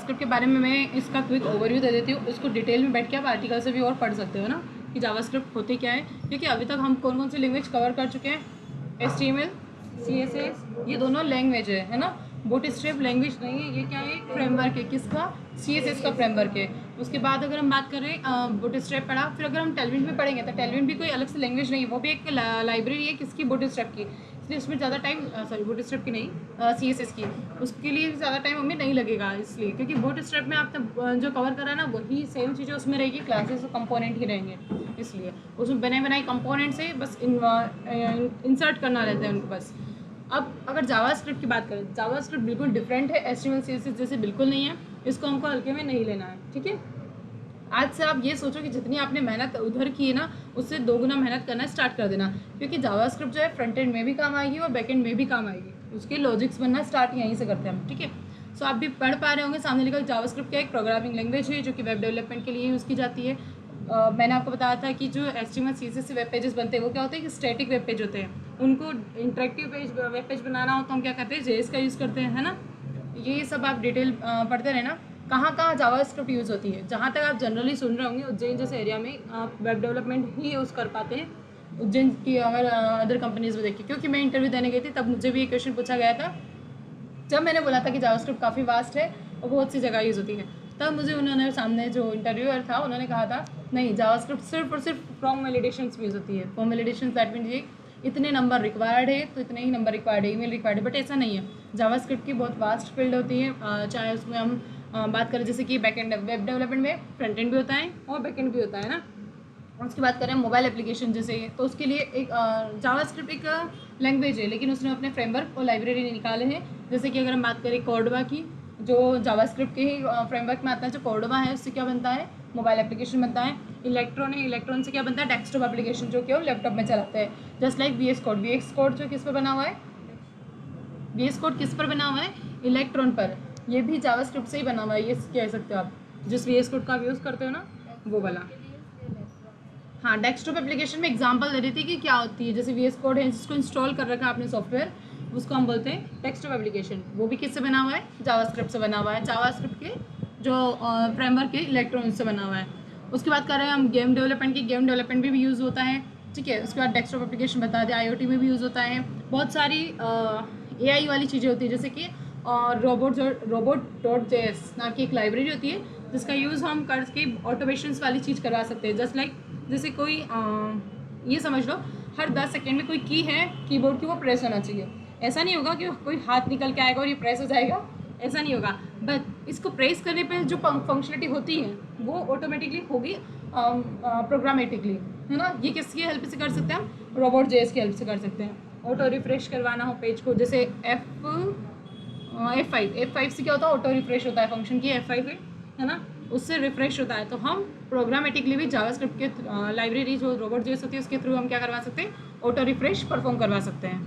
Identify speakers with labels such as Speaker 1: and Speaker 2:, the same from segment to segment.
Speaker 1: JavaScript के बारे में मैं इसका क्विक ओवरव्यू दे देती हूँ। इसको डिटेल में बैठ के आप आर्टिकल से भी और पढ़ सकते हो ना कि जावास्क्रिप्ट होते क्या है, क्योंकि अभी तक हम कौन कौन सी लैंग्वेज कवर कर चुके हैं। HTML, CSS ये दोनों लैंग्वेज है ना। बूटस्ट्रैप लैंग्वेज नहीं है, ये क्या है, फ्रेमवर्क है। किसका? CSS का फ्रेमवर्क है। उसके बाद अगर हम बात करें बूटस्ट्रैप पढ़ा, फिर अगर हम टेलविंड भी पढ़ेंगे तो टेलविंड भी कोई अलग से लैंग्वेज नहीं है, वो भी एक लाइब्रेरी है। किसकी? बूटस्ट्रैप की। इसलिए उसमें ज़्यादा टाइम बूटस्ट्रैप की नहीं, CSS की, उसके लिए ज़्यादा टाइम हमें नहीं लगेगा, इसलिए क्योंकि बूटस्ट्रैप में आपने जो कवर करा ना वही सेम चीज़ें उसमें रहेगी, क्लासेस और कंपोनेंट ही रहेंगे। इसलिए उसमें बने बनाए कंपोनेंट से बस इंसर्ट करना रहता है उनको बस। अब अगर जावास्क्रिप्ट की बात करें, जावास्क्रिप्ट बिल्कुल डिफरेंट है, HTML CSS जैसे बिल्कुल नहीं है। इसको हमको हल्के में नहीं लेना है, ठीक है। आज से आप ये सोचो कि जितनी आपने मेहनत उधर की है ना, उससे 2 गुना मेहनत करना स्टार्ट कर देना, क्योंकि जावास्क्रिप्ट जो है फ्रंट एंड में भी काम आएगी और बैक एंड में भी काम आएगी। उसके लॉजिक्स बनना स्टार्ट यहीं से करते हैं हम, ठीक है। सो आप भी पढ़ पा रहे होंगे सामने लिखा जावास्क्रिप्ट क्या एक प्रोग्रामिंग लैंग्वेज है जो कि वेब डेवलपमेंट के लिए यूज़ की जाती है। मैंने आपको बताया था कि जो HTML CSS से वेब पेजेस बनते हैं वो क्या होते हैं कि स्टैटिक वेब पेज होते हैं। उनको इंटरेक्टिव वेब पेज बनाना हो तो हम क्या करते हैं, JS का यूज़ करते हैं, है ना। ये सब आप डिटेल पढ़ते रहना कहाँ कहाँ जावास्क्रिप्ट यूज़ होती है। जहाँ तक आप जनरली सुन रहे होंगे उज्जैन जैसे एरिया में आप वेब डेवलपमेंट ही यूज़ कर पाते हैं। उज्जैन की अगर अदर कंपनीज में देखिए, क्योंकि मैं इंटरव्यू देने गई थी तब मुझे भी ये क्वेश्चन पूछा गया था, जब मैंने बोला था कि जावास्क्रिप्ट काफ़ी वास्ट है और बहुत सी जगह यूज़ होती है, तब मुझे उन्होंने सामने जो इंटरव्यूअर था उन्होंने कहा था नहीं, जावास्क्रिप्ट सिर्फ और सिर्फ फॉर्म वैलिडेशंस में यूज़ होती है। फॉर्म वैलिडेशंस दैट मीन ये इतने नंबर रिक्वायर्ड है तो इतने ही नंबर रिक्वायर्ड है, ईमेल रिक्वायर्ड है, बट ऐसा नहीं है। जावास्क्रिप्ट की बहुत वास्ट फील्ड होती है। चाहे उसमें हम बात करें जैसे कि बैक एंड वेब डेवलपमेंट में फ्रंट एंड भी होता है और बैक एंड भी होता है ना। उसकी बात करें मोबाइल एप्लीकेशन जैसे, तो उसके लिए एक जावास्क्रिप्ट एक लैंग्वेज है, लेकिन उसने अपने फ्रेमवर्क और लाइब्रेरी निकाले हैं। जैसे कि अगर हम बात करें कोर्डवा की, जो जावास्क्रिप्ट के ही फ्रेमवर्क में आता है, जो कोर्डवा है उससे क्या बनता है, मोबाइल एप्लीकेशन बनता है। इलेक्ट्रॉन है, इलेक्ट्रॉन से क्या बनता है, डेस्कटॉप एप्लीकेशन जो कि वो लैपटॉप में चलाते हैं। जस्ट लाइक VS कोड जो किस पर बना हुआ है, VS कोड किस पर बना हुआ है, इलेक्ट्रॉन पर। ये भी जावास्क्रिप्ट से ही बना हुआ है, ये कह सकते हो आप, जिस VS कोड का आप यूज़ करते हो ना वो वाला। हाँ, डेस्कटॉप एप्लीकेशन में एग्जांपल दे रही थी कि क्या होती है। जैसे VS कोड है जिसको इंस्टॉल कर रखा है आपने सॉफ्टवेयर, उसको हम बोलते हैं डेस्कटॉप एप्लीकेशन। वो भी किससे बना हुआ है, जावास्क्रिप्ट से बना हुआ है। जावास्क्रिप्ट के जो फ्रेमवर्क के इलेक्ट्रॉन से बना हुआ है। उसकी बात कर रहे हैं हम गेम डेवलपमेंट की, गेम डेवलपमेंट भी यूज़ होता है, ठीक है। उसके बाद डेस्कटॉप एप्लीकेशन बता दें, IoT में भी यूज़ होता है। बहुत सारी AI वाली चीज़ें होती है, जैसे कि robot.js नाम की एक लाइब्रेरी होती है जिसका यूज़ हम करके ऑटोमेशंस वाली चीज़ करवा सकते हैं। जस्ट लाइक जैसे कोई ये समझ लो हर 10 सेकेंड में कोई की है कीबोर्ड की, वो प्रेस होना चाहिए। ऐसा नहीं होगा कि कोई हाथ निकल के आएगा और ये प्रेस हो जाएगा, ऐसा नहीं होगा। बट इसको प्रेस करने पे जो फंक्शनलिटी होती है वो ऑटोमेटिकली होगी प्रोग्रामेटिकली, है ना। ये किसकी हेल्प से कर सकते हैं हम, robot.js की हेल्प से कर सकते हैं। ऑटो रिफ्रेश करवाना हो पेज को, जैसे F5 से क्या होता है, ऑटो रिफ्रेश होता है, फंक्शन की F5 है ना, उससे रिफ्रेश होता है। तो हम प्रोग्रामेटिकली भी जावास्क्रिप्ट के लाइब्रेरी जो robot.js होती है उसके थ्रू हम क्या करवा सकते हैं, ऑटो रिफ्रेश परफॉर्म करवा सकते हैं।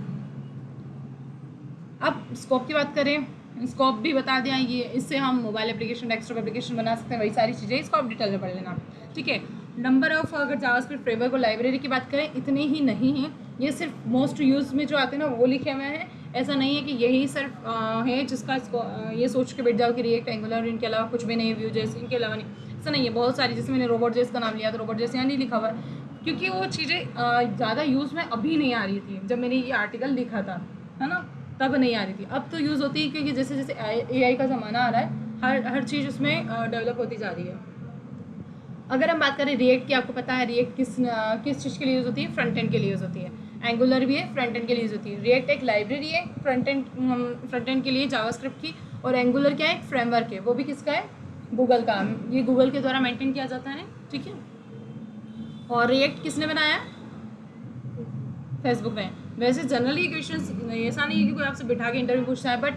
Speaker 1: अब स्कोप की बात करें, स्कोप भी बता दिया, ये इससे हम मोबाइल एप्लीकेशन, डेस्कटॉप एप्लीकेशन बना सकते हैं, वही सारी चीज़ें, इसको आप डिटेल में पढ़ लेना, ठीक है। नंबर ऑफ अगर जावास्क्रिप्ट फ्रेमवर्क और लाइब्रेरी की बात करें, इतने ही नहीं है। ये सिर्फ मोस्ट यूज में जो आते हैं ना वो लिखे हुए हैं। ऐसा नहीं है कि यही सिर्फ है जिसका इसको ये सोच के बैठ जाओ कि रिएक्ट, एंगुलर इनके अलावा कुछ भी नहीं है, Vue.js इनके अलावा नहीं, ऐसा नहीं है। बहुत सारी, जैसे मैंने robot.js का नाम लिया तो robot.js यहाँ नहीं लिखा हुआ है, क्योंकि वो चीज़ें ज़्यादा यूज़ में अभी नहीं आ रही थी जब मैंने ये आर्टिकल लिखा था, है ना, तब नहीं आ रही थी। अब तो यूज़ होती है, क्योंकि जैसे जैसे AI का ज़माना आ रहा है, हर चीज़ उसमें डेवलप होती जा रही है। अगर हम बात करें रिएक्ट की, आपको पता है रिएक्ट किस चीज़ के लिए यूज़ होती है, फ्रंट एंड के लिए यूज़ होती है। एंगुलर भी है, फ्रंट एंड के लिए यूज़ होती है। रिएक्ट एक लाइब्रेरी है फ्रंट एंड के लिए जावास्क्रिप्ट की, और एंगुलर क्या है, एक फ्रेमवर्क है, वो भी किसका है, गूगल का। ये गूगल के द्वारा मेंटेन किया जाता है, ठीक है। और रिएक्ट किसने बनाया, फेसबुक ने। वैसे जनरली क्वेश्चन ऐसा नहीं है कि कोई आपसे बिठा के इंटरव्यू पूछता है, बट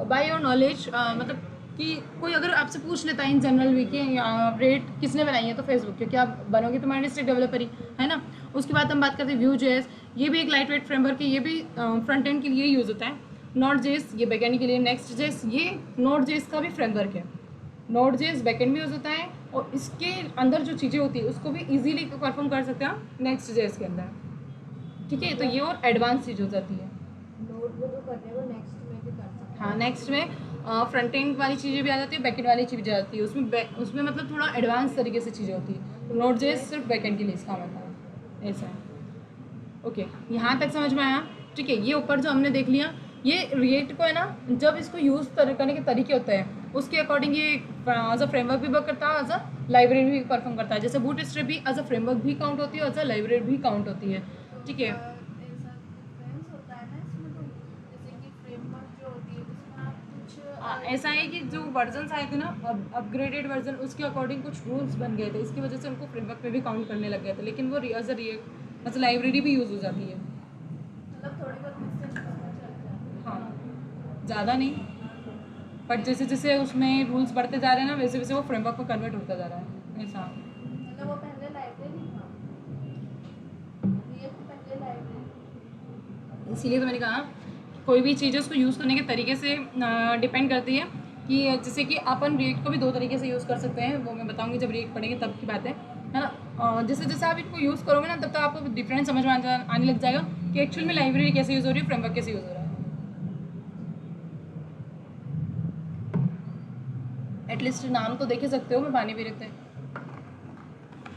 Speaker 1: बाय योर नॉलेज मतलब कि कोई अगर आपसे पूछ लेता है इन जनरल वी कि रेट किसने बनाई है, तो फेसबुक, क्योंकि आप बनोगे तो माइंड स्टेक डेवलपर ही, है ना। उसके बाद हम बात करते हैं Vue.js, ये भी एक लाइट वेट फ्रेमवर्क है, ये भी फ्रंट एंड के लिए यूज़ होता है। Node.js ये बैक एंड के लिए। Next.js ये Node.js का भी फ्रेमवर्क है। Node.js बैक एंड में यूज़ होता है, और इसके अंदर जो चीज़ें होती है उसको भी ईजिली परफॉर्म कर सकते हैं हम Next.js के अंदर, ठीक है। तो ये और एडवांस चीज़ हो जाती है।
Speaker 2: नोड में जो करते हैं वो नेक्स्ट में भी कर सकते हैं।
Speaker 1: हाँ, नेक्स्ट में फ्रंट एंड वाली चीज़ें भी आ जाती है, बैक एंड वाली चीज़ भी आ जाती है। उसमें मतलब थोड़ा एडवांस तरीके से चीज़ें होती है। नोड जे सिर्फ बैक एंड के लिए इसका मतलब ऐसा है। ओके, यहाँ तक समझ में आया? ठीक है, ये ऊपर जो हमने देख लिया, ये रिएक्ट को है ना, जब इसको यूज़ करने के तरीके होते हैं उसके अकॉर्डिंग ये एज अ फ्रेमवर्क भी वर्क करता है, एज अ लाइब्रेरी भी परफॉर्म करता है। जैसे बूट स्ट्रैप भी एज अ फ्रेमवर्क भी काउंट होती है, एज अ लाइब्रेरी भी काउंट होती है। ठीक है, ऐसा है कि जो वर्जन आए थे ना, अपग्रेडेड वर्जन, उसके अकॉर्डिंग कुछ रूल्स बन गए थे, इसकी वजह से उनको फ्रेमवर्क में भी काउंट करने लग गए थे, लेकिन वो एज अ लाइब्रेरी भी यूज़ हो जाती है। हाँ, ज़्यादा नहीं, बट जैसे जैसे उसमें रूल्स बढ़ते जा रहे हैं ना, वैसे वैसे वो फ्रेमवर्क में कन्वर्ट होता जा रहा है। ऐसा
Speaker 2: वो पहले लाइब्रेरी था, ये तो पहले लाइब्रेरी।
Speaker 1: इसीलिए तो मैंने कहा कोई भी चीज़ है उसको यूज़ करने के तरीके से डिपेंड करती है। कि जैसे कि अपन रिएक्ट को भी दो तरीके से यूज़ कर सकते हैं, वो मैं बताऊंगी जब रिएक्ट पढ़ेंगे तब की बात है ना। जैसे जैसे आप इनको यूज़ करोगे ना, तब तक आपको डिफरेंस समझ में आने लग जाएगा कि एक्चुअल में लाइब्रेरी कैसे यूज़ हो रही है, फ्रेमवर्क कैसे यूज़ हो रहा है। एटलीस्ट नाम तो देख ही सकते हो, मैं पानी पी रहे थे।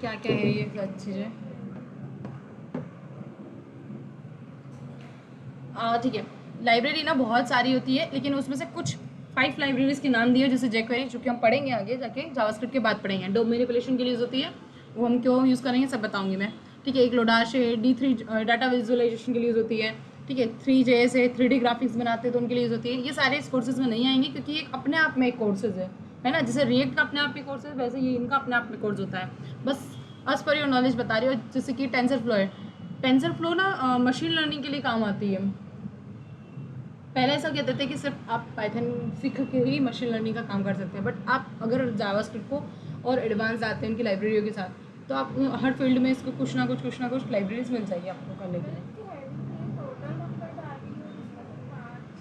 Speaker 1: क्या क्या है ये सब चीज़ें। ठीक है, लाइब्रेरी ना बहुत सारी होती है, लेकिन उसमें से कुछ 5 लाइब्रेरीज के नाम दिए, जैसे jQuery, जो कि हम पढ़ेंगे आगे जाके, जावास्क्रिप्ट के बाद पढ़ेंगे। डोम मैनिपुलेशन के लिए यूज़ होती है, वो हम क्यों यूज़ करेंगे सब बताऊंगी मैं। ठीक है, एक लोडाश है, D3 डाटा विजुअलाइजेशन के लिए यूज़ होती है। ठीक है, 3JS है, 3D ग्राफिक्स बनाते हैं तो उनके लिए यूज़ होती है। ये सारे इस कोर्सेज में नहीं आएंगे क्योंकि ये अपने आप में एक कोर्सेज है ना। जैसे रिएक्ट का अपने आप में कोर्स है, वैसे ये इनका अपने आप में कोर्स होता है। बस एज पर योर नॉलेज बता रही हो। जैसे कि टेंसर फ्लो है, टेंसर फ्लो ना मशीन लर्निंग के लिए काम आती है। पहले ऐसा कहते थे कि सिर्फ आप पाइथन सीख के ही मशीन लर्निंग का काम कर सकते हैं, बट आप अगर जावास्क्रिप्ट को और एडवांस आते हैं उनकी लाइब्रेरियों के साथ, तो आप हर फील्ड में इसको कुछ ना कुछ लाइब्रेरीज मिल जाएगी आपको करने के लिए।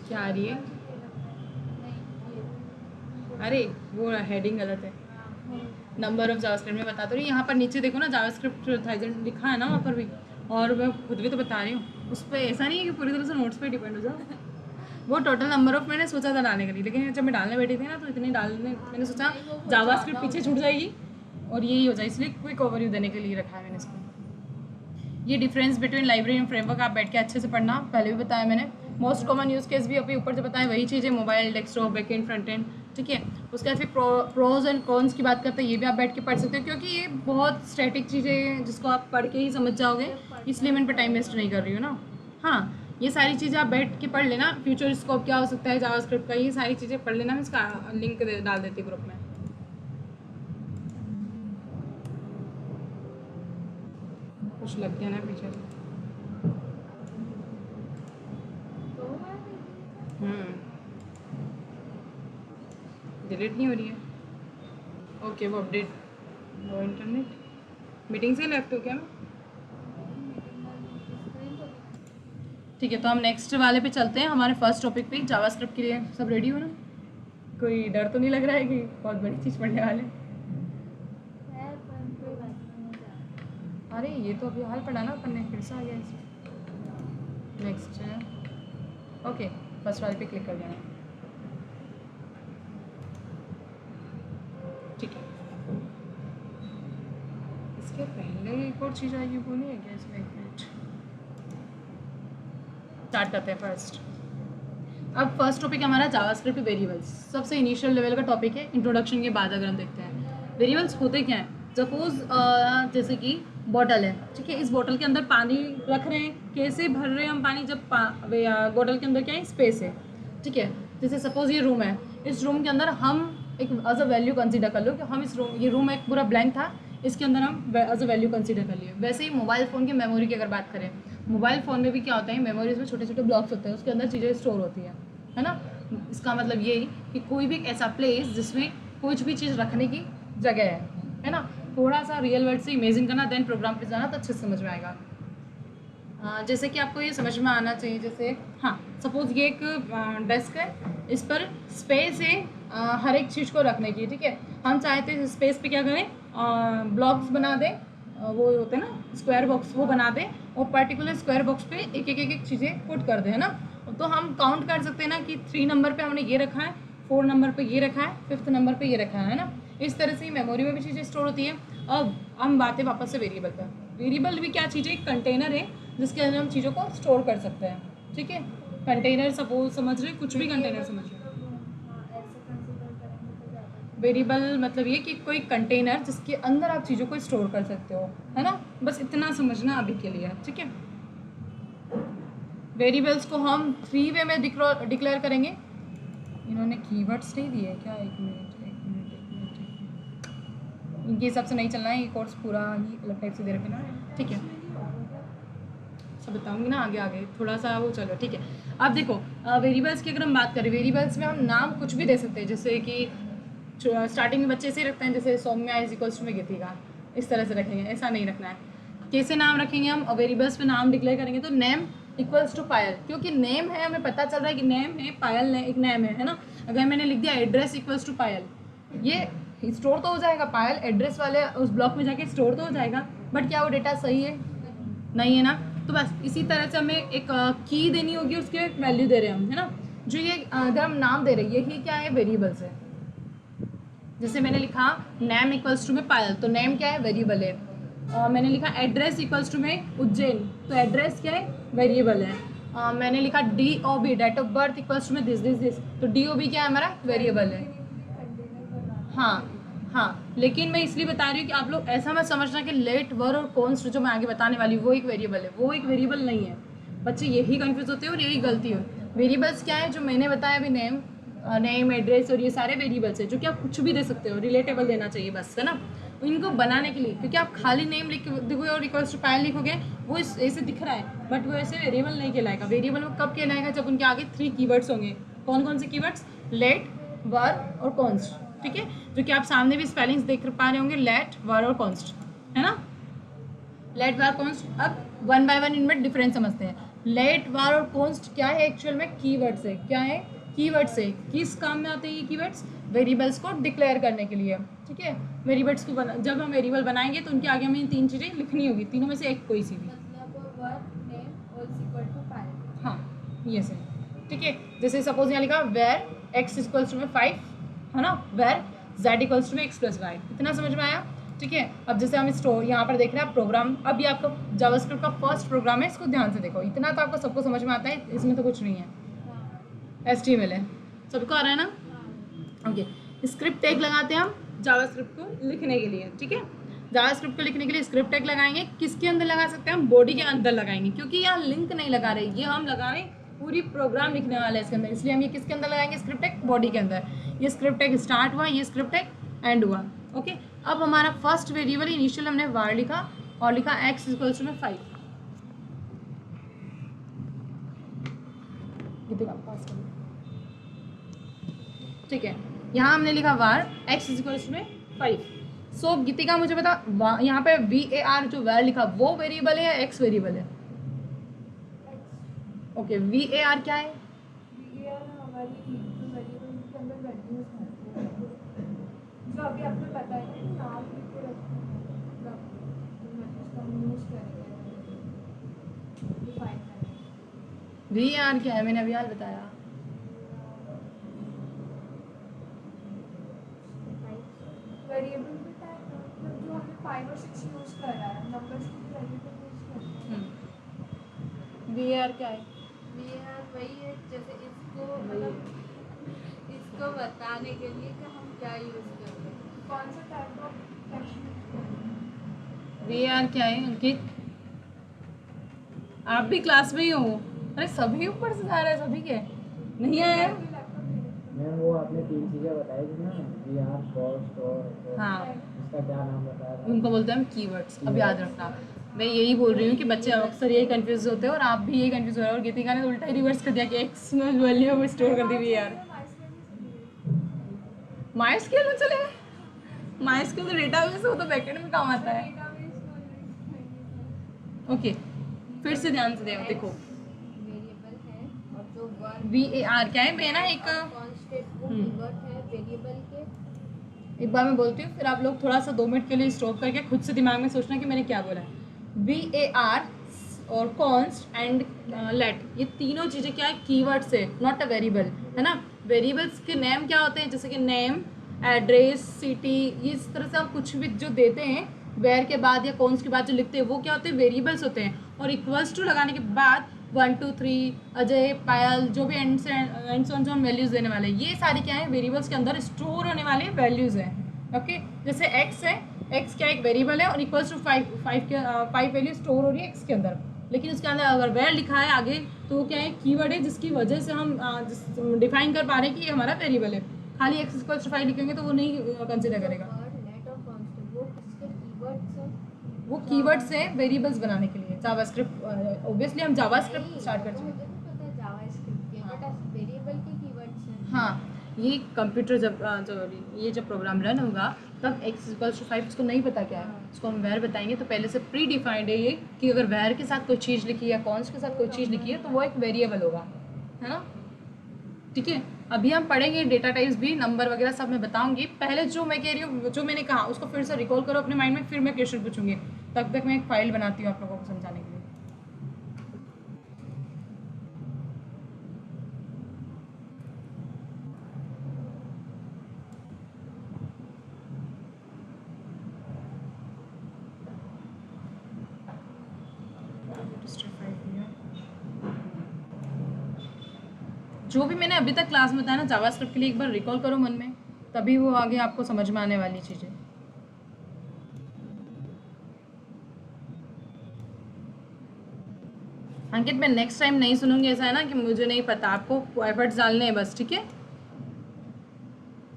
Speaker 1: क्या आ रही है? अरे वो हेडिंग गलत है, नंबर ऑफ जावास्क्रिप्ट में बता दो रही। यहाँ पर नीचे देखो ना, जावास्क्रिप्ट 1000 लिखा है ना वहाँ पर भी, और मैं खुद भी तो बता रही हूँ। उस पर ऐसा नहीं है कि पूरी तरह से नोट्स पे डिपेंड हो जाओ। वो टोटल नंबर ऑफ मैंने सोचा था डालने के लिए, लेकिन जब मैं डालने बैठी थी ना, तो इतनी डालने मैंने सोचा जावास्क्रिप्ट पीछे छूट जाएगी और यही हो जाए, इसलिए क्विक ओवरव्यू देने के लिए रखा है मैंने इसको। ये difference between library and framework आप बैठ के अच्छे से पढ़ना, पहले भी बताया मैंने। मोस्ट कॉमन यूज़ केस भी अभी ऊपर से बताया, वही चीज़ है, mobile, desktop, back and, front end. ठीक है, उसके बाद फिर प्रोज एंड कॉन्स की बात करते हैं, ये भी आप बैठ के पढ़ सकते हो, क्योंकि ये बहुत स्टैटिक चीज़ें हैं जिसको आप पढ़ के ही समझ जाओगे, इसलिए मैं इन पर टाइम वेस्ट नहीं कर रही हूँ ना। हाँ, ये सारी चीज़ें आप बैठ के पढ़ लेना। फ्यूचर स्कोप क्या हो सकता है जावास्क्रिप्ट का, ये सारी चीज़ें पढ़ लेना। मैं इसका लिंक डाल देती ग्रुप में। कुछ लग गया ना पीछे। डिलीट नहीं हो रही है। ओके, वो अपडेट, वो इंटरनेट मीटिंग से लेफ्ट हो क्या मैं? ठीक है, तो हम नेक्स्ट वाले पे चलते हैं, हमारे फर्स्ट टॉपिक पे, जावास्क्रिप्ट के लिए। सब रेडी हो ना? कोई डर तो नहीं लग रहा है कि बहुत बड़ी चीज़ पढ़ने वाले? अरे ये तो अभी हाल पढ़ा ना अपन ने, फिर से आ गया इसमें। नेक्स्ट है, ओके, फर्स्ट वाले पे क्लिक कर देना। ठीक है, इसके पहले एक और चीज़ आएगी, वो नहीं है क्या इसमें? एक मिनट, स्टार्ट करते हैं फर्स्ट। अब फर्स्ट टॉपिक हमारा जावास्क्रिप्ट वेरिएबल्स, सबसे इनिशियल लेवल का टॉपिक है। इंट्रोडक्शन के बाद अगर हम देखते हैं वेरिएबल्स होते क्या हैं। सपोज जैसे कि बॉटल है, ठीक है, इस बॉटल के अंदर पानी रख रहे हैं, कैसे भर रहे हैं हम पानी, जब बॉटल के अंदर क्या है, स्पेस है। ठीक है, जैसे सपोज ये रूम है, इस रूम के अंदर हम एक एज अ वैल्यू कंसिडर कर लो कि हम इस रूम, ये रूम एक पूरा ब्लैंक था, इसके अंदर हम एज अ वैल्यू कंसिडर कर लिए। वैसे ही मोबाइल फ़ोन की मेमोरी की अगर बात करें, मोबाइल फ़ोन में भी क्या होता है, मेमोरीज में छोटे छोटे ब्लॉक्स होते हैं, उसके अंदर चीज़ें स्टोर होती है ना। इसका मतलब ये कि कोई भी एक ऐसा प्लेस जिसमें कुछ भी चीज़ रखने की जगह है ना। थोड़ा सा रियल वर्ड से इमेजिन करना, देन प्रोग्राम पे जाना, तो अच्छे से समझ में आएगा। जैसे कि आपको ये समझ में आना चाहिए, जैसे हाँ, सपोज ये एक डेस्क है, इस पर स्पेस है हर एक चीज़ को रखने की। ठीक है, हम चाहते हैं स्पेस पे क्या करें, ब्लॉक्स बना दें, वो होते हैं ना स्क्वायर बॉक्स, वो बना दें, और पर्टिकुलर स्क्वायर बॉक्स पे एक एक चीज़ें पुट कर दें, है ना। तो हम काउंट कर सकते हैं ना कि 3 नंबर पे हमने ये रखा है, 4 नंबर पे ये रखा है, 5th नंबर पे ये रखा है ना। इस तरह से मेमोरी में भी चीज़ें स्टोर होती है। अब हम बातें वापस से वेरिएबल पर। वेरिएबल भी क्या चीज़ है, एक कंटेनर है जिसके अंदर हम चीज़ों को स्टोर कर सकते हैं, ठीक है। कंटेनर सपोज समझ रहे, कुछ भी कंटेनर समझ रहे।
Speaker 2: हाँ, ऐसे कंसीडर करेंगे तो ज़्यादा।
Speaker 1: वेरिएबल मतलब ये कि कोई कंटेनर जिसके अंदर आप चीज़ों को स्टोर कर सकते हो, है ना। बस इतना समझना अभी के लिए, ठीक है। वेरिएबल्स को हम 3 वे में डिक्लेयर करेंगे। इन्होंने कीवर्ड्स नहीं दिए क्या, एक मिनट। इनके हिसाब से नहीं चलना है, ये कोर्स पूरा ही अलग टाइप से दे रखे ना, ठीक है। सब बताऊंगी ना आगे आगे, थोड़ा सा वो चलो, ठीक है। अब देखो वेरिएबल्स की अगर हम बात करें, वेरिएबल्स में हम नाम कुछ भी दे सकते हैं, जैसे कि स्टार्टिंग में बच्चे ऐसे ही रखते हैं, जैसे सौम्या इज इक्वल्स टू में गीतिका, इस तरह से रखेंगे, ऐसा नहीं रखना है। कैसे नाम रखेंगे हम, वेरिएबल्स में नाम डिक्लेयर करेंगे तो नेम इक्वल्स टू पायल, क्योंकि नेम है, हमें पता चल रहा है कि नेम है, पायल ने एक नेम है ना। अगर मैंने लिख दिया एड्रेस इक्वल्स टू पायल, ये स्टोर तो हो जाएगा, पायल एड्रेस वाले उस ब्लॉक में जाके स्टोर तो हो जाएगा, बट क्या वो डेटा सही है, नहीं है ना। तो बस इसी तरह से हमें एक की देनी होगी, उसके एक वैल्यू दे रहे हैं हम, है ना। जो ये अगर हम नाम दे रहे हैं, यही क्या है, वेरिएबल्स है। जैसे मैंने लिखा नेम इक्वल्स टू में पायल, तो नेम क्या है, वेरिएबल है। मैंने लिखा एड्रेस इक्वल्स टू में उज्जैन, तो एड्रेस क्या है, वेरिएबल है। मैंने लिखा DOB date of birth equals to में दिस, तो DOB क्या है हमारा, वेरिएबल है। हाँ, लेकिन मैं इसलिए बता रही हूँ कि आप लोग ऐसा मत समझना कि लेट, वर और कॉन्स्ट जो मैं आगे बताने वाली हूँ वो एक वेरिएबल है, वो एक वेरिएबल नहीं है। बच्चे यही कंफ्यूज होते हैं और यही गलती है। वेरिएबल्स क्या है, जो मैंने बताया अभी, नेम एड्रेस और ये सारे वेरिएबल्स है, जो कि आप कुछ भी दे सकते हो, रिलेटेबल देना चाहिए बस, है ना। इनको बनाने के लिए, क्योंकि आप खाली नेम लिख देखोगे और इक्वल्स टू पायल लिखोगे, वो ऐसे दिख रहा है, बट वो ऐसे वेरिएबल नहीं कहलाएगा। वेरिएबल में कब कहलाएगा, जब उनके आगे 3 कीवर्ड्स होंगे। कौन कौन से कीवर्ड्स, लेट, वर और कॉन्स्ट, ठीक है, जो कि आप सामने भी स्पेलिंग्स देख पा रहे होंगे, लेट, वर और कॉन्स्ट, है ना। लेट, वर, कॉन्स्ट। अब 1 बाय 1 इनमें डिफरेंस समझते हैं। लेट, वर और कॉन्स्ट क्या है, एक्चुअल में कीवर्ड्स है। क्या है, कीवर्ड्स है। किस काम में आते हैं ये कीवर्ड्स, वेरिएबल्स को डिक्लेयर करने के लिए, ठीक है। वेरिएबल्स को जब हम वेरिएबल बनाएंगे तो उनके आगे हमें 3 चीज़ें लिखनी होगी, तीनों में से एक कोई सी भी,
Speaker 2: मतलब वर्ड नेम और इक्वल टू पायल।
Speaker 1: हाँ ये सही, ठीक है। जैसे सपोज यहाँ लिखा वेर x इक्वल्स टू में 5, है ना, वेर z इक्वल्स टू में x + y, इतना समझ में आया, ठीक है। अब जैसे हम स्टोर यहाँ पर देख रहे हैं प्रोग्राम, अब ये आपका जावास्क्रिप्ट का फर्स्ट प्रोग्राम है, इसको ध्यान से देखो, इतना तो आपको सबको समझ में आता है, इसमें तो कुछ नहीं है। HTML है, सबको आ रहा है ना, ओके। स्क्रिप्ट टैग लगाते हैं हम जावास्क्रिप्ट को लिखने के लिए, ठीक है। जावास्क्रिप्ट को लिखने के लिए स्क्रिप्ट टैग लगाएंगे, किसके अंदर लगा सकते हैं हम, बॉडी के अंदर लगाएंगे, क्योंकि यहाँ लिंक नहीं लगा रहे, ये हम लगा रहे पूरी प्रोग्राम लिखने वाला है इसके अंदर, इसलिए हम ये किसके अंदर लगाएंगे, स्क्रिप्ट टैग बॉडी के अंदर। ये स्क्रिप्ट टैग स्टार्ट हुआ, ये स्क्रिप्ट टैग एंड हुआ, ओके। अब हमारा फर्स्ट वेरिएबल इनिशियल हमने var लिखा और लिखा x इक्वल्स टू में 5, ठीक है। यहाँ हमने लिखा var x इक्वल्स टू में 5। सो गीतिका मुझे बता, यहाँ पे var जो var लिखा वो वेरिएबल है या x वेरिएबल है, ओके। var क्या है,
Speaker 2: हमारी वेरिएबल के अंदर वैल्यूज हैं, जो अभी आपको पता है कि नाम लिख के रखते हैं, उसका यूज करेंगे डिफाइन करेंगे।
Speaker 1: var क्या है, मैंने अभी हाल बताया,
Speaker 2: वेरिएबल में मतलब जो हमने 5 और 6 यूज कर रहा है, नंबर्स की वेरिएबल यूज करते हैं।
Speaker 1: var क्या है,
Speaker 2: यार वही है, जैसे इसको मतलब इसको बताने के लिए कि हम क्या यूज कर रहे हैं, कौन सा टाइप ऑफ फंक्शन यूज कर रहे हैं।
Speaker 1: var क्या है अंकित, आप भी क्लास में ही हो, अरे सभी ऊपर से जा रहे हैं, सभी के नहीं आया।
Speaker 3: मैम वो आपने 3 चीज़ें बताई थी ना, VR, कॉस्ट और
Speaker 1: हाँ,
Speaker 3: इसका क्या नाम बताया था?
Speaker 1: उनको बोलते हैं हम कीवर्ड्स, अब याद रखना। मैं यही बोल रही हूँ कि बच्चे अक्सर यही कंफ्यूज होते हैं और आप भी यही कंफ्यूज हो रहे हो, और गीतिका ने तो उल्टा ही रिवर्स कर दिया कि एक्स में वैल्यू में स्टोर कर दी हुई यार। माई स्केल में चले गए, माई स्केल तो डेटा बेस, वो तो बैकेंड में काम आता है, ओके। फिर से ध्यान से देखो,
Speaker 2: वेरिएबल है और जो वर्ड
Speaker 1: var क्या है, मैं ना एक
Speaker 2: कांस्टेंट वो कीवर्ड है वेरिएबल के।
Speaker 1: एक बार मैं बोलती हूँ, फिर आप लोग थोड़ा सा 2 मिनट के लिए स्टॉप करके खुद से दिमाग में सोचना कि मैंने क्या बोला है। var और कॉन्स्ट एंड लेट, ये तीनों चीज़ें क्या है, कीवर्ड्स है, नॉट अ वेरिएबल, है ना। वेरिएबल्स के नेम क्या होते हैं, जैसे कि नेम, एड्रेस, सिटी, ये इस तरह से हम कुछ भी जो देते हैं वेयर के बाद या कौन्स के बाद जो लिखते हैं वो क्या होते हैं, वेरिएबल्स होते हैं। और इक्वल्स टू लगाने के बाद 1 2 3 अजय, पायल, जो भी एंड से जो हम वैल्यूज़ देने वाले हैं, ये सारी क्या है, वेरिएबल्स के अंदर स्टोर होने वाले वैल्यूज़ हैं। ओके, जैसे एक्स है, एक्स क्या एक वेरिएबल है और इक्वल्स टू 5 वैल्यू स्टोर हो रही है एक्स के अंदर, लेकिन उसके अंदर अगर वेयर लिखा है आगे तो वो क्या है, कीवर्ड है, जिसकी वजह से हम डिफाइन कर पा रहे हैं कि ये हमारा वेरिएबल है। खाली एक्स इक्वल्स टू 5 लिखेंगे तो वो नहीं कंसिडर करेगा।
Speaker 2: नेट और कांस्टेंट वो किसके कीवर्ड्स हैं?
Speaker 1: वो कीवर्ड्स है वेरिएबल्स बनाने के लिए। जावास्क्रिप्ट, ऑब्वियसली हम जावास्क्रिप्ट स्टार्ट कर चुके हैं।
Speaker 2: मुझे भी पता है जावास्क्रिप्ट के, बट वेरिएबल के कीवर्ड्स हैं।
Speaker 1: हाँ, ये कंप्यूटर जब प्रोग्राम रन होगा तब एक्स इक्वल्स टू 5 उसको नहीं पता क्या है, उसको हम वेर बताएंगे तो पहले से प्री डिफाइंड है ये कि अगर वेर के साथ कोई चीज़ लिखी है या कॉन्स के साथ कोई चीज़ लिखी है तो वो एक वेरिएबल होगा, है ना। ठीक है, अभी हम पढ़ेंगे डेटा टाइप्स भी, नंबर वगैरह सब मैं बताऊंगी। पहले जो मैं कह रही हूँ, जो मैंने कहा उसको फिर से रिकॉल करो अपने माइंड में, फिर मैं क्वेश्चन पूछूंगी। तब तक मैं एक फाइल बनाती हूँ आप लोगों को समझाने के लिए। जो भी मैंने अभी तक क्लास में बताया ना जावास्क्रिप्ट के लिए, एक बार रिकॉल करो मन में, तभी वो आगे आपको समझ में आने वाली चीज़ें। अंकित, मैं नेक्स्ट टाइम नहीं सुनूंगी, ऐसा है ना कि मुझे नहीं पता, आपको एफर्ट्स डालने हैं बस, ठीक है।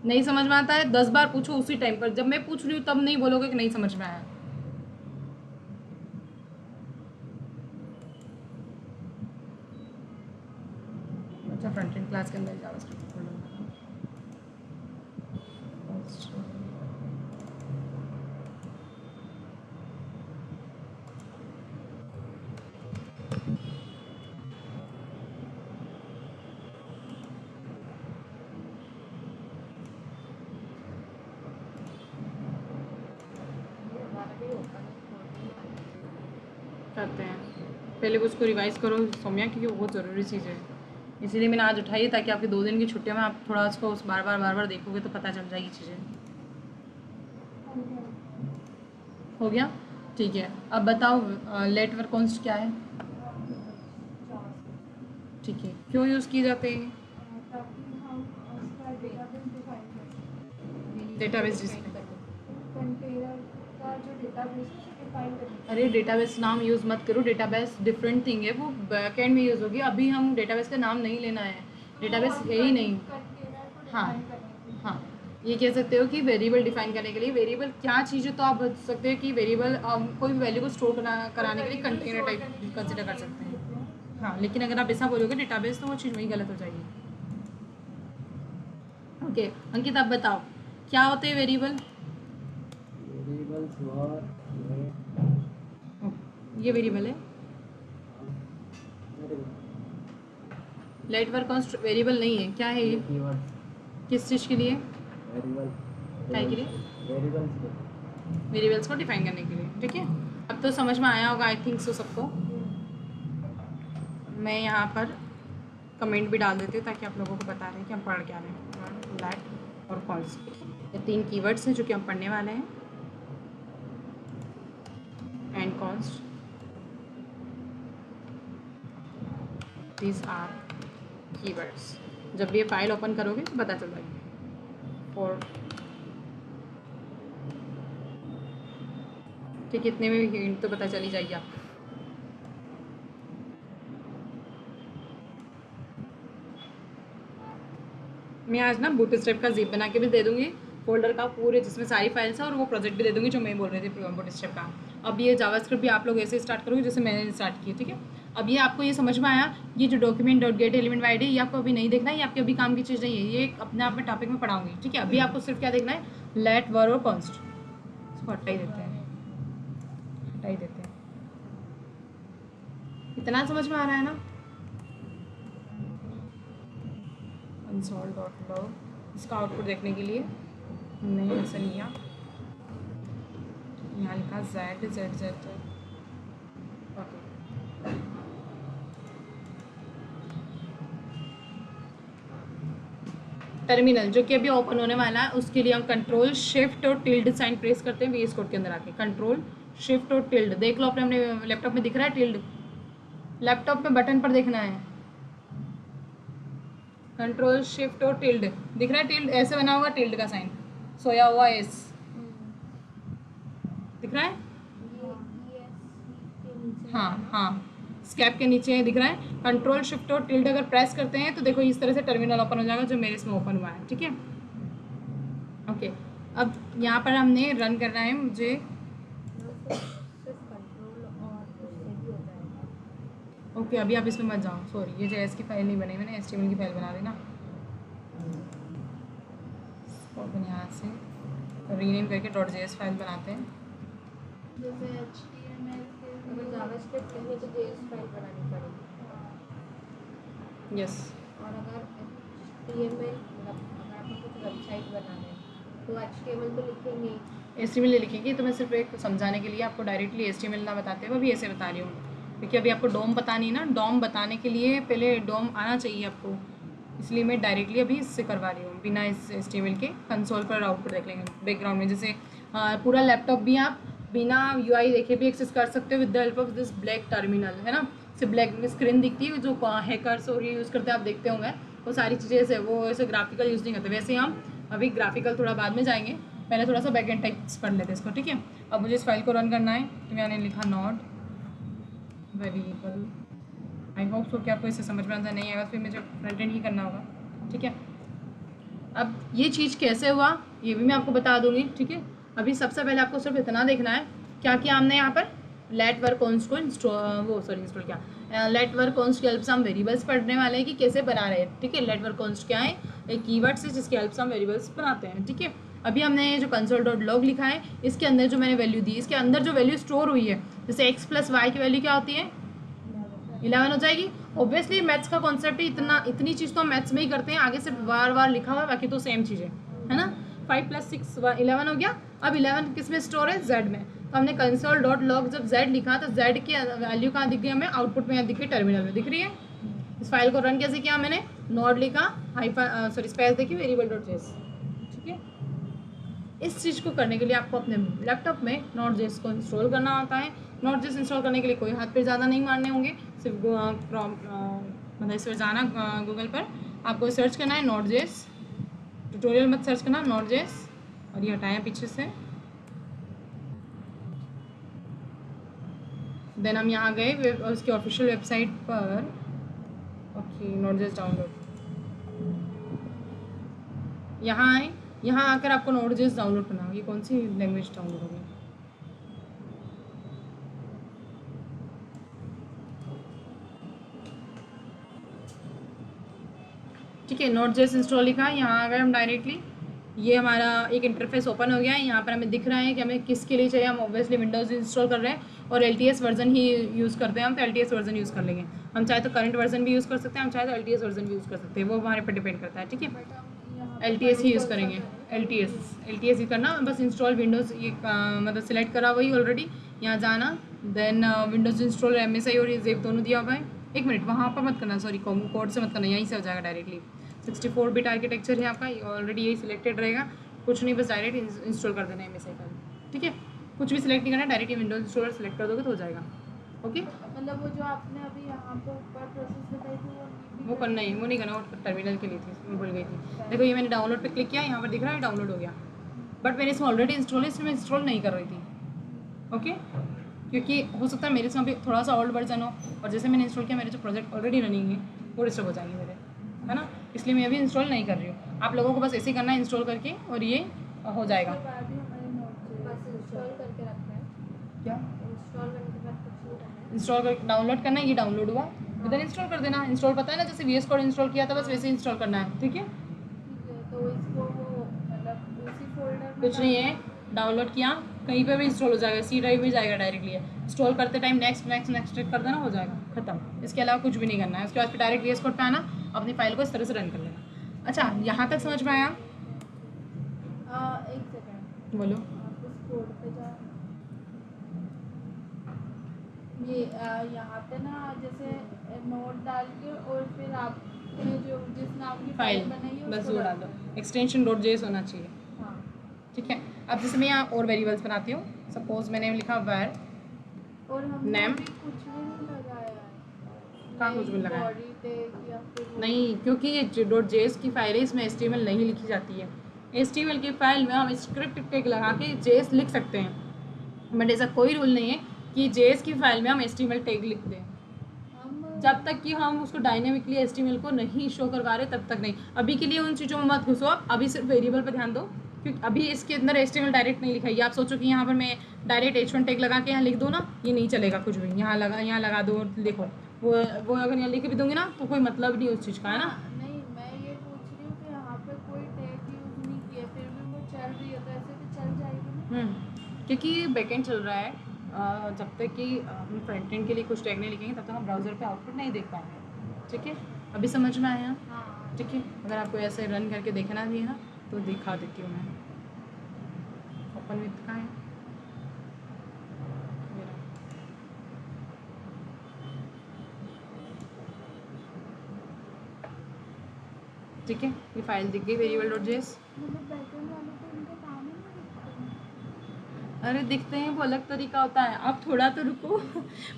Speaker 1: नहीं समझ में आता है 10 बार पूछो उसी टाइम पर, जब मैं पूछ रही हूँ तब नहीं बोलोगे कि नहीं समझ में आया। अच्छा, फ्रंट एंड क्लास के अंदर जावास्क्रिप्ट खोल लूँगा। करते हैं, पहले वो उसको रिवाइज करो सौम्या, क्योंकि वो बहुत ज़रूरी चीज़ है, इसीलिए मैंने आज उठाई ताकि आपके 2 दिन की छुट्टियों में आप थोड़ा उसको बार बार देखोगे तो पता चल जाएगी चीज़ें। हो गया, ठीक है। अब बताओ लेट वर्क कॉन्स्ट क्या है। ठीक है, क्यों यूज़ किए जाते हैं
Speaker 2: ताकि हम उसका डेटाबेस डिफाइन कर सकें।
Speaker 1: डेटाबेस जिसमें।
Speaker 2: कंटेनर का जो डेटाबेस है उसे डिफाइन करने।
Speaker 1: अरे डेटाबेस नाम यूज़ मत करो, डेटाबेस डिफरेंट थिंग है, वो बैकएंड में यूज़ होगी। अभी हम डेटाबेस का नाम नहीं लेना है, डेटाबेस है ही नहीं।
Speaker 2: कंटेनर को
Speaker 1: हाँ
Speaker 2: डिफाइन करने के लिए।
Speaker 1: हाँ, ये कह सकते हो कि वेरिएबल डिफाइन करने के लिए। वेरिएबल क्या चीज़ है तो आप बता सकते हो कि वेरिएबल कोई भी वैल्यू को स्टोर कराने के लिए कंटेनर टाइप कंसिडर कर सकते हैं। हाँ, लेकिन अगर आप ऐसा बोलोगे डेटाबेस तो वो चीज़ वही गलत हो जाएगी। ओके अंकित, आप बताओ क्या होते हैं वेरिएबल।
Speaker 3: वेरिएबल्स और
Speaker 1: ये वेरिएबल है, लेट वर्क कॉन्स्ट वेरिएबल नहीं है, क्या है ये,
Speaker 3: कीवर्ड्स
Speaker 1: किस चीज़ के लिए,
Speaker 3: वेरिएबल
Speaker 1: क्या के लिए,
Speaker 3: वेरिएबल्स
Speaker 1: वेरिएबल्स को डिफाइन करने के लिए। ठीक है, अब तो समझ में आया होगा आई थिंक सो सबको। मैं यहाँ पर कमेंट भी डाल देती हूँ ताकि आप लोगों को बता रहे हैं कि हम पढ़ क्या रहे हैं। लेट और कॉन्स्ट, ये 3 कीवर्ड्स हैं जो कि हम पढ़ने वाले हैं। And const, these are keywords. जब भी ये फाइल ओपन करोगे तो पता चल जाएगी। और ठीक, इतने में हिंट तो पता चली जाएगी आपको। मैं आज ना बूटस्ट्रैप का जिप बना के भी दे दूँगी, फोल्डर का पूरे जिसमें सारी फाइल्स है, और वो प्रोजेक्ट भी दे दूँगी जो मैं बोल रही थी बूटस्ट्रैप का। अब ये जावास्क्रिप्ट भी आप लोग ऐसे स्टार्ट करोगे जैसे मैंने स्टार्ट की। ठीक है, अब ये आपको ये समझ में आया, ये जो document dot gate element wide है ये आपको अभी नहीं देखना है, ये आपके अभी काम की चीज़ नहीं है, ये अपने आप में टॉपिक में पढ़ाऊँगी। ठीक है, अभी आपको सिर्फ क्या देखना है, लेट, वर और कॉन्स्ट। इसको हटा ही देते हैं, हटा ही देते हैं। इतना समझ में आ रहा है ना। console.log, इसका आउटपुट देखने के लिए हमने ऐसा लिया, यहाँ लिखा z ओके। टर्मिनल जो कि अभी ओपन होने वाला है, उसके लिए हम कंट्रोल शिफ्ट और टिल्ड साइन प्रेस करते हैं VS कोड के अंदर आके। कंट्रोल शिफ्ट और टिल्ड देख लो अपने लैपटॉप में दिख रहा है टिल्ड, लैपटॉप में बटन पर देखना है। कंट्रोल शिफ्ट और टिल्ड दिख रहा है, टिल्ड ऐसे बना होगा, टिल्ड का साइन सोया हुआ एस दिख रहा है। हाँ हाँ, स्कैप के नीचे दिख रहा है। कंट्रोल शिफ्ट और टिल्ड अगर प्रेस करते हैं तो देखो इस तरह से टर्मिनल ओपन हो जाएगा जो मेरे इसमें ओपन हुआ है, ठीक है। ओके, अब यहाँ पर हमने रन करना है मुझे। ओके, अभी आप इसमें मत जाओ, सॉरी ये JS की फाइल नहीं बनी, मैंने HTML की फाइल बना दी ना। ओपन यहाँ से रीनेम करके .js फाइल बनाते हैं।
Speaker 2: जैसे HTML के अगर जावास्क्रिप्ट कहें तो JS फाइल बनानी पड़ेगी।
Speaker 1: यस,
Speaker 2: और अगर HTML मतलब अगर आपको कुछ वेबसाइट बनाना है तो HTML तो लिखेंगे।
Speaker 1: HTML लिखेंगे तो मैं सिर्फ एक समझाने के लिए आपको डायरेक्टली HTML ना बताते हुए अभी ऐसे बता रही हूँ, क्योंकि अभी आपको डोम बतानी है ना। डोम बताने के लिए पहले डोम आना चाहिए आपको, इसलिए मैं डायरेक्टली अभी इससे करवा रही हूँ बिना इस HTML के। कंसोल पर आउटपुट देख लेंगे बैकग्राउंड में, जैसे पूरा लैपटॉप भी आप बिना UI देखे भी एक्सेस कर सकते हो with the help of this black terminal, है ना। से ब्लैक स्क्रीन दिखती है जो हैकर्स और ये यूज़ करते हैं, आप देखते होंगे वो सारी चीज़ें से, वो ऐसे ग्राफिकल यूज़ नहीं करते। वैसे हम अभी ग्राफिकल थोड़ा बाद में जाएंगे, पहले थोड़ा सा बैक एंड टाइप्स पढ़ लेते हैं इसको, ठीक है। अब मुझे इस फाइल को रन करना है तो मैंने लिखा not variable. I hope so कि आपको इससे समझ में आता नहीं आएगा, फिर मुझे फ्रंट एंड ही करना होगा, ठीक है। अब ये चीज़ कैसे हुआ ये भी मैं आपको बता दूंगी, ठीक है। अभी सबसे पहले आपको सिर्फ इतना देखना है क्या किया हमने यहाँ पर। लेट वर्क कॉन्स्ट को इंस्टॉल क्या, लेट वर्क कॉन्स्ट की हेल्प से हम वेरिएबल्स पढ़ने वाले हैं कि कैसे बना रहे हैं, ठीक है। लेट वर्क कॉन्स्ट क्या है, एक कीवर्ड्स है जिसकी हेल्प से हम वेरिएबल्स बनाते हैं, ठीक है। अभी हमने जो console.log लिखा है इसके अंदर जो मैंने वैल्यू दी, इसके अंदर जो वैल्यू स्टोर हुई है, जैसे x + y की वैल्यू क्या होती है 11 हो जाएगी। ऑब्वियसली मैथ्स का कॉन्सेप्ट ही इतनी चीज़ तो हम मैथ्स में ही करते हैं, आगे सिर्फ बार लिखा हुआ है, बाकी तो सेम चीज़ है ना। 5 + 6 11 हो गया। अब 11 किस में स्टोर है, Z में। तो हमने console.log जब Z लिखा तो Z की वैल्यू कहाँ दिख गई हमें, आउटपुट में दिख गई, टर्मिनल में दिख रही है। इस फाइल को रन कैसे किया मैंने, नोड लिखा स्पेस देखिए वेरिएबल.js, ठीक है। इस चीज़ को करने के लिए आपको अपने लैपटॉप में Node.js को इंस्टॉल करना होता है। Node.js इंस्टॉल करने के लिए कोई हाथ पे ज़्यादा नहीं मारने होंगे, सिर्फ मतलब इस पर जाना गूगल पर, आपको सर्च करना है Node.js, ट्यूटोरियल मत सर्च करना, Node.js, और ये हटाएं पीछे से। देन हम यहाँ गए उसकी ऑफिशियल वेबसाइट पर। ओके, Node.js डाउनलोड, यहाँ आए, यहाँ आकर आपको Node.js डाउनलोड करना होगा। ये कौन सी लैंग्वेज डाउनलोड होगी, ठीक है। Node.js इंस्टॉल लिखा है, यहाँ आ गए हम डायरेक्टली। ये हमारा एक इंटरफेस ओपन हो गया है, यहाँ पर हमें दिख रहा है कि हमें किसके लिए चाहिए। हम ऑब्वियसली विंडोज़ इंस्टॉल कर रहे हैं और LTS वर्जन ही यूज़ करते हैं हम, तो LTS वर्जन यूज़ कर लेंगे। हम चाहे तो करंट वर्जन भी यूज़ कर सकते हैं, हम चाहे तो LTS वर्जन भी यूज़ कर सकते हैं, वो हमारे पर डिपेंड करता है, ठीक है। LTS ही यूज़ करेंगे, LTS ही करना। बस इंस्टॉल विंडोज़ ये मतलब सिलेक्ट करा वही ऑलरेडी, यहाँ जाना, देन विंडोज़ इंस्टॉल MSI और ये ज़ेप दोनों दिया हुआ है। एक मिनट, वहाँ पर मत करना, सॉरी कोड से मत करना, यहीं से हो जाएगा डायरेक्टली। 64 बिट आर्किटेक्चर है आपका, ऑलरेडी यही सिलेक्टेड रहेगा, कुछ नहीं, बस डायरेक्ट इंस्टॉल कर देना है MSI का, ठीक है। कुछ भी सिलेक्ट नहीं करना, डायरेक्ट विंडोज इंस्टॉलर सिलेक्ट कर दोगे तो हो जाएगा, ओके।
Speaker 2: मतलब वो जो आपने अभी यहाँ पे ऊपर प्रोसेस बताई थी
Speaker 1: वो करना ही, वो नहीं करना, वो टर्मिनल के लिए थी, मैं भूल गई थी। देखो ये मैंने डाउनलोड पे क्लिक किया, यहाँ पर दिख रहा है डाउनलोड हो गया, बट मैंने इसमें ऑलरेडी इंस्टॉल है, इसमें मैं इंस्टॉल नहीं कर रही थी, ओके। क्योंकि हो सकता है मेरे इसमें अभी थोड़ा सा ओल्ड वर्जन हो, और जैसे मैंने इंस्टॉल किया मेरे जो प्रोजेक्ट ऑलरेडी रनिंग है वो डिस्टर्ब हो जाएंगे मेरे, है ना। इसलिए मैं अभी इंस्टॉल नहीं कर रही हूँ। आप लोगों को बस ऐसे ही करना है इंस्टॉल करके, और ये हो जाएगा।
Speaker 2: बस इंस्टॉल करके रखना है,
Speaker 1: क्या
Speaker 2: इंस्टॉल करने के बाद कुछ नहीं करना है,
Speaker 1: इंस्टॉल कर डाउनलोड करना है, ये डाउनलोड हुआ इधर इंस्टॉल कर देना। इंस्टॉल पता है ना, जैसे VS कोड इंस्टॉल किया था बस वैसे इंस्टॉल करना है, ठीक है।
Speaker 2: ठीक है। तो इसको वो मतलब उसी फोल्डर में
Speaker 1: कुछ नहीं है, डाउनलोड किया कहीं पे भी इंस्टॉल हो जाएगा, C ड्राइव में जाएगा डायरेक्टली। इंस्टॉल करते टाइम नेक्स्ट नेक्स्ट नेक्स्ट कर देना, हो जाएगा, खत्म। इसके अलावा कुछ भी नहीं करना है। उसके बाद फिर डायरेक्ट VS कोड पे आना, अपनी फाइल को इस तरह से रन कर लेना। अच्छा, यहाँ तक समझ में आया?
Speaker 2: एक सेकंड,
Speaker 1: बोलो।
Speaker 2: आप उस कोड पे जाओ। ये यहाँ पे ना जैसे नोट डाल के और फिर आप ये जो जिस नाम की
Speaker 1: फाइल
Speaker 2: बनाई है
Speaker 1: बस
Speaker 2: उसको
Speaker 1: वो डाल दो, एक्सटेंशन डॉट जेएस होना चाहिए।
Speaker 2: हाँ
Speaker 1: ठीक है, अब जैसे मैं यहाँ और वेरिएबल्स बनाती हूँ, सपोज मैंने लिखा वर
Speaker 2: और हमने
Speaker 1: Name?
Speaker 2: अभी कुछ भी नहीं लगाया है,
Speaker 1: कहाँ कुछ भी लगाया?
Speaker 2: बॉडी टैग या फिर वो-
Speaker 1: नहीं, क्योंकि ये डॉट जेएस की फाइल है, इसमें HTML नहीं लिखी जाती है। HTML की फाइल में हम स्क्रिप्ट टैग लगा के जेएस लिख सकते हैं, बट ऐसा कोई रूल नहीं है कि जेएस की फाइल में हम HTML टैग लिख दें।
Speaker 2: हम
Speaker 1: जब तक कि हम उसको डायनेमिकली HTML को नहीं शो करवा रहे तब तक नहीं। अभी के लिए उन चीज़ों में मत घुसो आप, अभी सिर्फ वेरिएबल पर ध्यान दो, क्योंकि अभी इसके अंदर HTML डायरेक्ट नहीं लिखा है। आप सोचो कि यहाँ पर मैं डायरेक्ट H1 टैग लगा के यहाँ लिख दूँ ना, ये नहीं चलेगा कुछ भी। यहाँ लगा दो, देखो वो अगर यहाँ लिख भी दूँगी ना तो कोई मतलब नहीं उस चीज़ का, है ना।
Speaker 2: हाँ, नहीं मैं ये पूछ रही हूँ कि यहाँ पे कोई टैग यूज नहीं किया फिर भी वो चल रही है, तो ऐसे तो चल जाएगी ना।
Speaker 1: क्योंकि बैकएंड चल रहा है, जब तक कि हम फ्रंट एंड के लिए कुछ टैग नहीं लिखेंगे तब तक हम ब्राउज़र पे आउटपुट नहीं देख पाएंगे। ठीक है, अभी समझ में आया।
Speaker 2: हाँ
Speaker 1: ठीक है, अगर आपको ऐसे रन करके देखना भी है ना तो दिखा देती हूँ मैं। ओपन विथ का है ये रहा। ठीक है, ये फाइल दिख गई वेरिएबल डॉट जेएस।
Speaker 2: मतलब बैकएंड वालों को इनका काम ही नहीं दिखता।
Speaker 1: अरे दिखते हैं, वो अलग तरीका होता है। आप थोड़ा तो रुको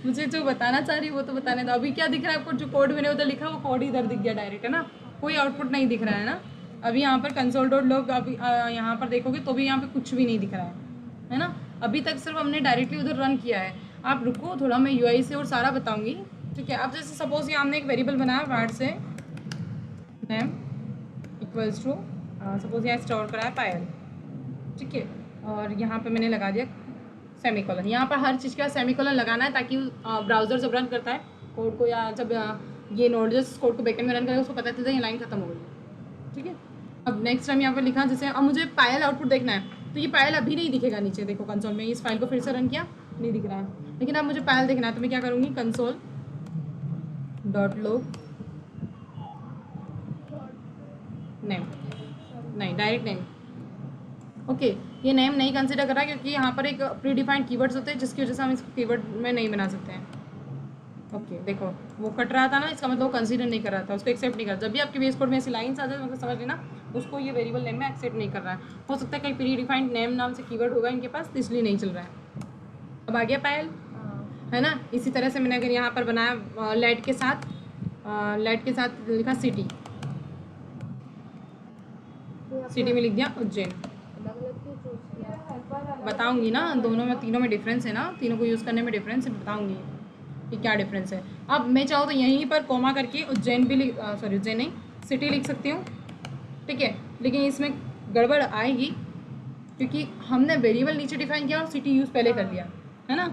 Speaker 1: मुझे जो बताना चाह रही है वो तो बताने दो। अभी क्या दिख रहा है आपको, जो कोड मैंने उधर लिखा है वो कोड इधर दिख गया डायरेक्ट, है ना। कोई आउटपुट नहीं दिख रहा है ना। अभी यहाँ पर कंसोल डॉट लॉग, अभी यहाँ पर देखोगे तो भी यहाँ पे कुछ भी नहीं दिख रहा है ना। अभी तक सिर्फ हमने डायरेक्टली उधर रन किया है। आप रुको थोड़ा, मैं यूआई से और सारा बताऊँगी। ठीक है, अब जैसे सपोज ये हमने एक वेरिएबल बनाया वर्ड से, नेम इक्वल्स टू सपोज यहाँ स्टोर करा है पायल। ठीक है, और यहाँ पे मैंने लगा दिया सेमीकोलन। यहाँ पर हर चीज़ का सेमीकोलन लगाना है ताकि ब्राउज़र जब रन करता है कोड को, या जब ये नोडजेस कोड को बैकएंड में रन करेगा उसको पता चलता है ये लाइन खत्म हो गई। ठीक है, अब नेक्स्ट टाइम यहाँ पर लिखा, जैसे अब मुझे पायल आउटपुट देखना है तो ये पायल अभी नहीं दिखेगा नीचे, देखो कंसोल में। इस फाइल को फिर से रन किया, नहीं दिख रहा है। लेकिन अब मुझे पायल देखना है तो मैं क्या करूँगी, कंसोल डॉट लॉग नेम, नहीं डायरेक्ट नेम। ओके, ये नेम नहीं कंसिडर करा क्योंकि यहाँ पर एक प्री डिफाइंड कीवर्ड्स होते हैं जिसकी वजह से हम इसको कीवर्ड में नहीं बना सकते हैं। ओके, देखो वो कट रहा था ना, इसका मतलब वो कंसीडर नहीं कर रहा था, उसको एक्सेप्ट नहीं कर। जब भी आपके बेस कोड में ऐसी लाइन्स आ जाए मतलब समझ लेना उसको ये वेरिएबल नेम में एक्सेप्ट नहीं कर रहा है। हो सकता है कहीं प्री डिफाइंड नेम नाम से कीवर्ड होगा इनके पास, तो इसलिए नहीं चल रहा है। अब आ गया पायल, है ना। इसी तरह से मैंने अगर यहाँ पर बनाया लेट के साथ लिखा सिटी, सिटी में लिख दिया उज्जैन।
Speaker 2: अलग अलग क्यों चूज किया, हर बार अलग
Speaker 1: बताऊंगी ना, दोनों में तीनों में डिफरेंस है ना, तीनों को यूज़ करने में डिफरेंस है, बताऊंगी कि क्या डिफरेंस है। अब मैं चाहूँ तो यहीं पर कोमा करके उज्जैन भी सॉरी उज्जैन नहीं, सिटी लिख सकती हूँ। ठीक है, लेकिन इसमें गड़बड़ आएगी क्योंकि हमने वेरिएबल नीचे डिफाइन किया और सिटी यूज़ पहले कर लिया, है ना।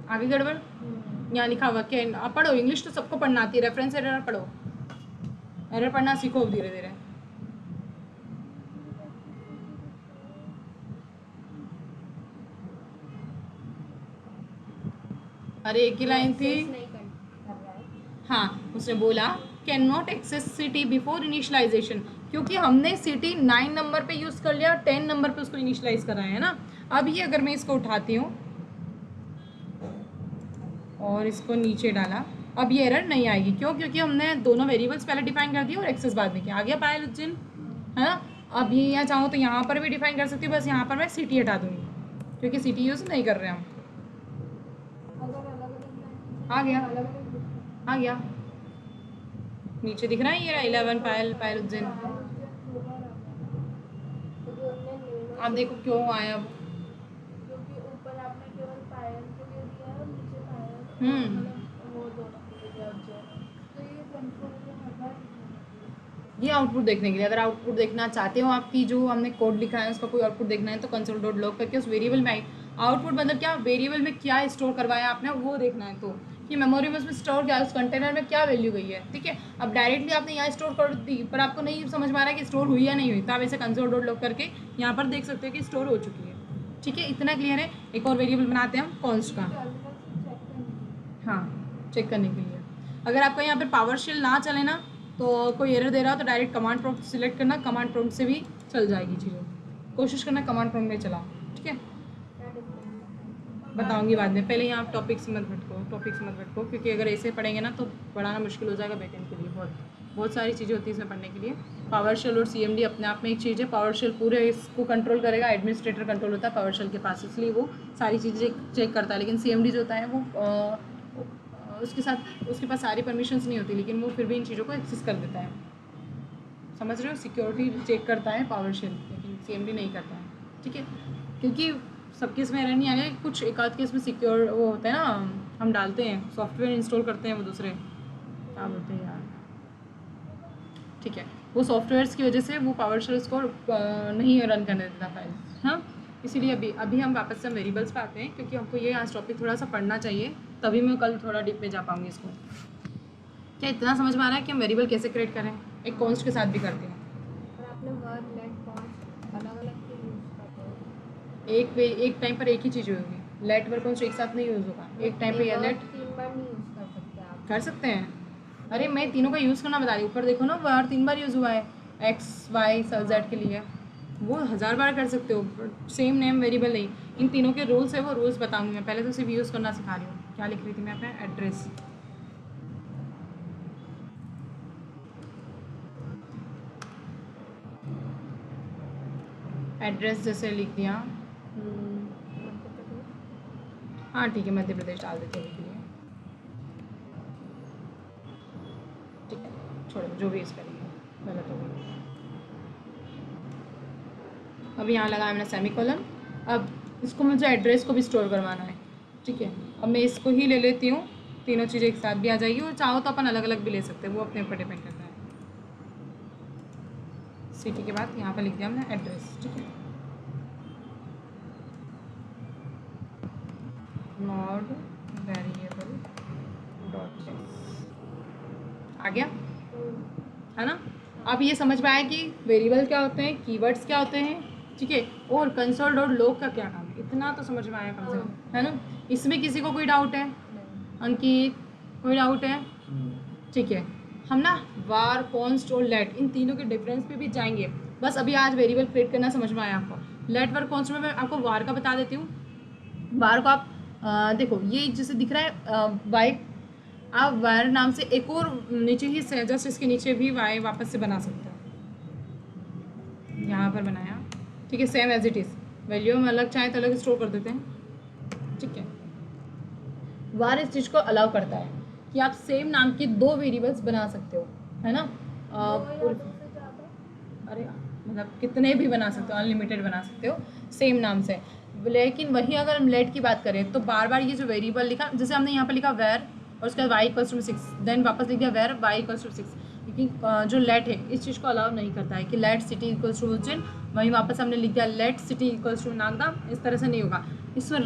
Speaker 1: आगे गड़बड़, यहाँ लिखा हुआ कि आप पढ़ो, इंग्लिश तो सबको पढ़ना आती है, रेफरेंस एरर पढ़ो, एरर पढ़ना सीखो धीरे धीरे। अरे एक ही लाइन थी।
Speaker 2: नहीं कर रहा है।
Speaker 1: हाँ, उसने बोला can not access city before initialisation, क्योंकि हमने सिटी 9 नंबर पे यूज़ कर लिया और 10 नंबर पे उसको इनिशलाइज कर रहे हैं ना। अब ये अगर मैं इसको उठाती हूँ और इसको नीचे डाला, अब ये एरर नहीं आएगी। क्यों? क्योंकि हमने दोनों वेरिएबल्स पहले डिफाइन कर दिए और एक्सेस बाद में किया। आ गया पायल उज्जैन, है ना। अब ये यहाँ चाहूँ तो यहाँ पर भी डिफाइन कर सकती हूँ, बस यहाँ पर मैं सिटी हटा दूँगी क्योंकि सिटी यूज़ नहीं कर रहे हम।
Speaker 2: अगर अलग अलग
Speaker 1: आ गया,
Speaker 2: अलग अलग
Speaker 1: आ गया, नीचे दिख रहा है ये 11 पायल उज्जैन। अब देखो क्यों आया अब।
Speaker 2: क्योंकि ऊपर आपने केवल पायल के लिए दिया है और नीचे पायल मतलब वो दोनों के लिए दिया उज्जैन, तो ये कंफ्यूजन हर बार।
Speaker 1: ये आउटपुट देखने के लिए, अगर आउटपुट देखना चाहते हो आपकी जो हमने कोड लिखा है उसका कोई आउटपुट देखना है तो कंसोल डॉट लॉग करके उस वेरिएबल में आई। आउटपुट मतलब क्या, वेरिएबल में क्या स्टोर करवाया आपने वो देखना है, तो कि मेमोरी में उसमें स्टोर क्या है, उस कंटेनर में क्या वैल्यू गई है। ठीक है, अब डायरेक्टली आपने यहाँ स्टोर कर दी पर आपको नहीं समझ में आ रहा है कि स्टोर हुई या नहीं हुई, तो आप ऐसे कंसोल डॉट लॉग करके यहाँ पर देख सकते हो कि स्टोर हो चुकी है। ठीक है, इतना क्लियर है। एक और वेरिएबल बनाते हैं हम कॉन्स्ट का, हाँ चेक करने के लिए। अगर आपका यहाँ पर पावर शेल ना चले ना, तो कोई एरर दे रहा हो तो डायरेक्ट कमांड प्रॉम्प्ट सिलेक्ट करना, कमांड प्रॉम्प्ट से भी चल जाएगी चीज़ें। कोशिश करना कमांड प्रॉम्प्ट में चलाओ। ठीक है, बताऊंगी बाद में, पहले यहाँ आप टॉपिक से मत भटको। टॉपिक्स मत रखो, क्योंकि अगर ऐसे पढ़ेंगे ना तो पढ़ाना मुश्किल हो जाएगा बैकएंड के लिए। बहुत सारी चीज़ें होती हैं इसमें पढ़ने के लिए। पावर शेल और CMD अपने आप में एक चीज़ है। पावर शेल पूरे इसको कंट्रोल करेगा, एडमिनिस्ट्रेटर कंट्रोल होता है पावर शेल के पास, इसलिए वो सारी चीज़ें चेक करता है। लेकिन CMD जो होता है वो उसके पास सारी परमिशंस नहीं होती, लेकिन वो फिर भी इन चीज़ों को एक्सेस कर देता है। समझ रहे हो? सिक्योरिटी चेक करता है पावर शेल, लेकिन CMD नहीं करता है, ठीक है? क्योंकि सबके इसमें एरर नहीं आ गया, कुछ एक आध के इसमें सिक्योर वो होता है ना, हम डालते हैं सॉफ्टवेयर इंस्टॉल करते हैं, वो दूसरे क्या बोलते हैं यार, ठीक है, वो सॉफ्टवेयर्स की वजह से वो पावर शेल को नहीं रन करने देता फाइल, हाँ। इसीलिए अभी हम वापस से हम वेरिएबल्स पे आते हैं, क्योंकि हमको ये आज टॉपिक थोड़ा सा पढ़ना चाहिए, तभी मैं कल थोड़ा डीप में जा पाऊँगी इसको। क्या इतना समझ में आ रहा है कि हम वेरिएबल कैसे क्रिएट करें? एक कॉन्स्ट के साथ भी करते हैं।
Speaker 2: और आपने वर, लेट, कॉन्स्ट अलग अलग के यूज़ करते हो?
Speaker 1: एक टाइम पर एक ही चीज़ होगी। लेट वर कॉन्स्ट एक साथ नहीं यूज़ होगा, एक टाइम पर या लेट
Speaker 2: 3 बार नहीं यूज़ कर सकते आप।
Speaker 1: कर सकते हैं। अरे मैं तीनों का यूज़ करना बता रही हूँ, ऊपर देखो ना वर 3 बार यूज़ हुआ है, X, Y, Z के लिए, वो 1000 बार कर सकते हो, सेम नेम वेरिएबल नहीं। इन तीनों के रूल्स है, वो रूल्स बताऊंगी मैं, पहले तो सिर्फ यूज़ करना सिखा रही हूँ। क्या लिख रही थी मैं अपने? एड्रेस। एड्रेस जैसे लिख दिया, हाँ ठीक है, मध्य प्रदेश डाल देते हैं के लिए, ठीक है, छोड़ो जो भी इसका लिखा गलत हो गई। अब यहाँ लगाया मैंने सेमीकोलन। अब इसको मुझे एड्रेस को भी स्टोर करवाना है, ठीक है। अब मैं इसको ही ले लेती हूँ, तीनों चीज़ें एक साथ भी आ जाएगी, और चाहो तो अपन अलग अलग भी ले सकते हैं, वो अपने ऊपर डिपेंड करता है। सिटी के बाद यहाँ पर लिख दिया हमने एड्रेस, ठीक है। नॉट वेरिएबल डॉट आ गया है ना? अब ये समझ में आया कि वेरिएबल क्या होते हैं, कीवर्ड्स क्या होते हैं, ठीक है, और कंसोल डॉट लॉग का क्या काम है, इतना तो समझ में आया कम से कम, है ना? इसमें किसी को कोई डाउट है? अंकित, कोई डाउट है? ठीक है, हम ना वार, कॉन्स्ट और लेट इन तीनों के डिफरेंस पे भी जाएंगे। बस अभी आज वेरिएबल क्रिएट करना समझ में आया आपको। लेट, वार, कॉन्स्ट में मैं आपको वार का बता देती हूँ। वार को आप देखो, ये जैसे दिख रहा है वाई, आप वार नाम से एक और नीचे ही जस्ट इसके नीचे भी वाई वापस से बना सकते हो। यहाँ पर बनाया, ठीक है, same as it is. Value हम अलग चाहें तो अलग स्टोर कर देते हैं, ठीक है। वार इस चीज़ को अलाउ करता है कि आप सेम नाम के 2 वेरिएबल्स बना सकते हो, है ना? अरे मतलब कितने भी बना सकते हो, अनलिमिटेड बना सकते हो सेम नाम से। लेकिन वही अगर हम लेट की बात करें तो बार बार ये जो वेरिएबल लिखा, जैसे हमने यहाँ पर लिखा वेर और उसके बाद y=6, देन वापस लिख दिया वेर y=6, क्योंकि जो लेट है इस चीज़ को अलाउ नहीं करता है कि let city equals to Ujjain, वहीं वापस हमने लिख दिया let city equals to Nagda. इस तरह से नहीं होगा। इसमें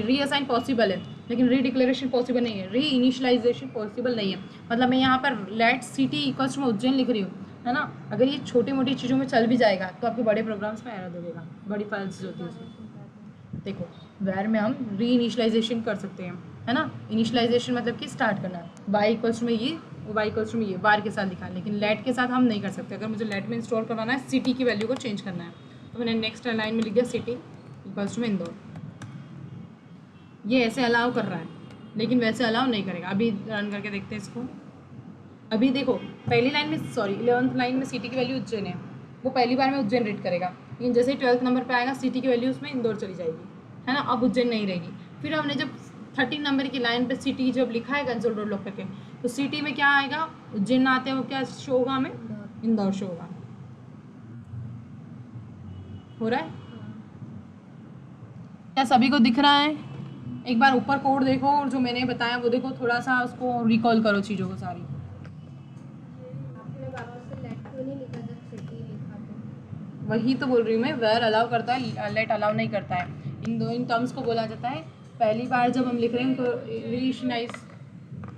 Speaker 1: रीअसाइन पॉसिबल है, लेकिन रीडिक्लेरेशन पॉसिबल नहीं है, री इनिशलाइजेशन पॉसिबल नहीं है। मतलब मैं यहाँ पर let city equals to Ujjain लिख रही हूँ, है ना? अगर ये छोटी मोटी चीज़ों में चल भी जाएगा तो आपके बड़े प्रोग्राम्स में एरर देगा, बड़ी फाइल्स जो होती है उसमें। देखो वेर में हम री इनिशलाइजेशन कर सकते हैं, है ना? इनिशलाइजेशन मतलब कि स्टार्ट करना, y= में ये, y= में ये, बार के साथ लिखा है, लेकिन लेट के साथ हम नहीं कर सकते। अगर मुझे लेट में इंस्टॉल करवाना है, सिटी की वैल्यू को चेंज करना है, तो मैंने नेक्स्ट लाइन में लिख दिया सिटी इक्वल्स टू इंदौर। ये ऐसे अलाउ कर रहा है, लेकिन वैसे अलाउ नहीं करेगा। अभी रन करके देखते हैं इसको। अभी देखो पहली लाइन में 11th लाइन में सिटी की वैल्यू उज्जैन है, वो पहली बार में उज्जैन रीड करेगा, लेकिन जैसे ही 12th नंबर पे आएगा सिटी की वैल्यू उसमें इंदौर चली जाएगी, है ना? अब उज्जैन नहीं रहेगी। फिर हमने जब 13 नंबर की लाइन पे सिटी जब लिखा है कंसोल डॉट लॉग करके, तो सिटी में क्या आएगा, उज्जैन आते हैं, वो क्या शो होगा हमें, इंदौर शो होगा। हो रहा है क्या? सभी को दिख रहा है? एक बार ऊपर कोड देखो और जो मैंने बताया वो देखो, थोड़ा सा उसको रिकॉल करो चीज़ों को सारी।
Speaker 2: आपने वापस से लेट क्यों नहीं लिखा जब सिटी लिखा तो?
Speaker 1: वही तो बोल रही हूँ मैं, वेर अलाउ करता है, लेट अलाउ नहीं करता है। इन टर्म्स को बोला जाता है, पहली बार जब हम लिख रहे हैं तो रीइनिशलाइज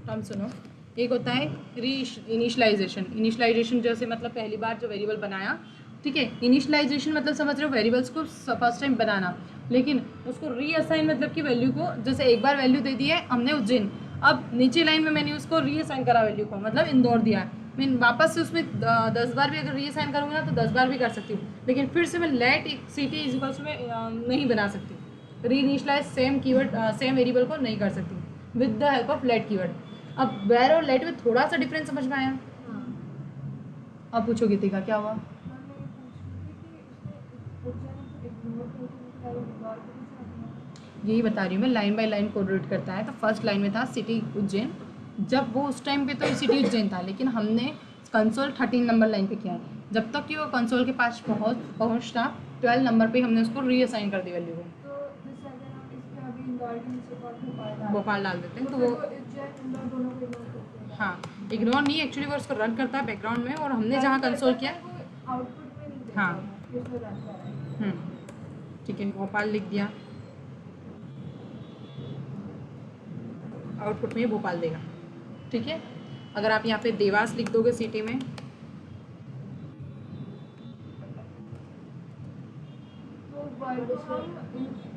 Speaker 1: टर्म सुनो, एक होता है री इनिशलाइजेशन। इनिशलाइजेशन जैसे मतलब पहली बार जो वेरिएबल बनाया, ठीक है। इनिशलाइजेशन मतलब समझ रहे हो, वेरिएबल्स को फर्स्ट टाइम बनाना, लेकिन उसको रीअसाइन मतलब कि वैल्यू को, जैसे एक बार वैल्यू दे दी है हमने उज्जैन, अब नीचे लाइन में मैंने उसको रीअसाइन करा वैल्यू को, मतलब इंदौर दिया है, मैं वापस से उसमें 10 बार भी अगर रीअसाइन करूँगा तो 10 बार भी कर सकती हूँ, लेकिन फिर से मैं लेट सिटी इक्वल्स में नहीं बना सकती, reinitialise same keyword same variable को नहीं कर सकती with the help of let keyword. अब वेयर और लेट में थोड़ा सा डिफरेंस समझ में आया?
Speaker 2: हाँ।
Speaker 1: अब पूछो गीतिका क्या हुआ?
Speaker 2: मैं ये पूछ रही थी कि इसमें उज्जैन को इग्नोर करके गौर करना चाहते हैं।
Speaker 1: यही बता रही हूँ मैं, लाइन बाय लाइन कोरिलेट करता है। तो फर्स्ट लाइन में था सिटी उज्जैन, जब वो उस टाइम पे तो सिटी उज्जैन था, लेकिन हमने कंसोल 13 नंबर लाइन पे किया है। जब तक कि वो कंसोल के पास पहुँचता 12 नंबर पे हमने उसको रीअसाइन कर दी वैल्यू को।
Speaker 2: तो जैसे अगर हम इसके अभी इंदौर के नीचे भोपाल
Speaker 1: भोपाल डाल देते हैं तो
Speaker 2: फिर
Speaker 1: वो
Speaker 2: उज्जैन इंदौर दोनों को इग्नोर करते हैं।
Speaker 1: हाँ इग्नोर नहीं, एक्चुअली वो उसको रन करता है बैकग्राउंड में, और हमने जहाँ कंसोल किया
Speaker 2: आउटपुट में नहीं देता
Speaker 1: हाँ।
Speaker 2: कि उसमें रन कर रहा है।
Speaker 1: ठीक है, भोपाल लिख दिया, आउटपुट में भोपाल देगा। ठीक है, अगर आप यहाँ पे देवास लिख दोगे सिटी में,
Speaker 2: तो वर्ड को हम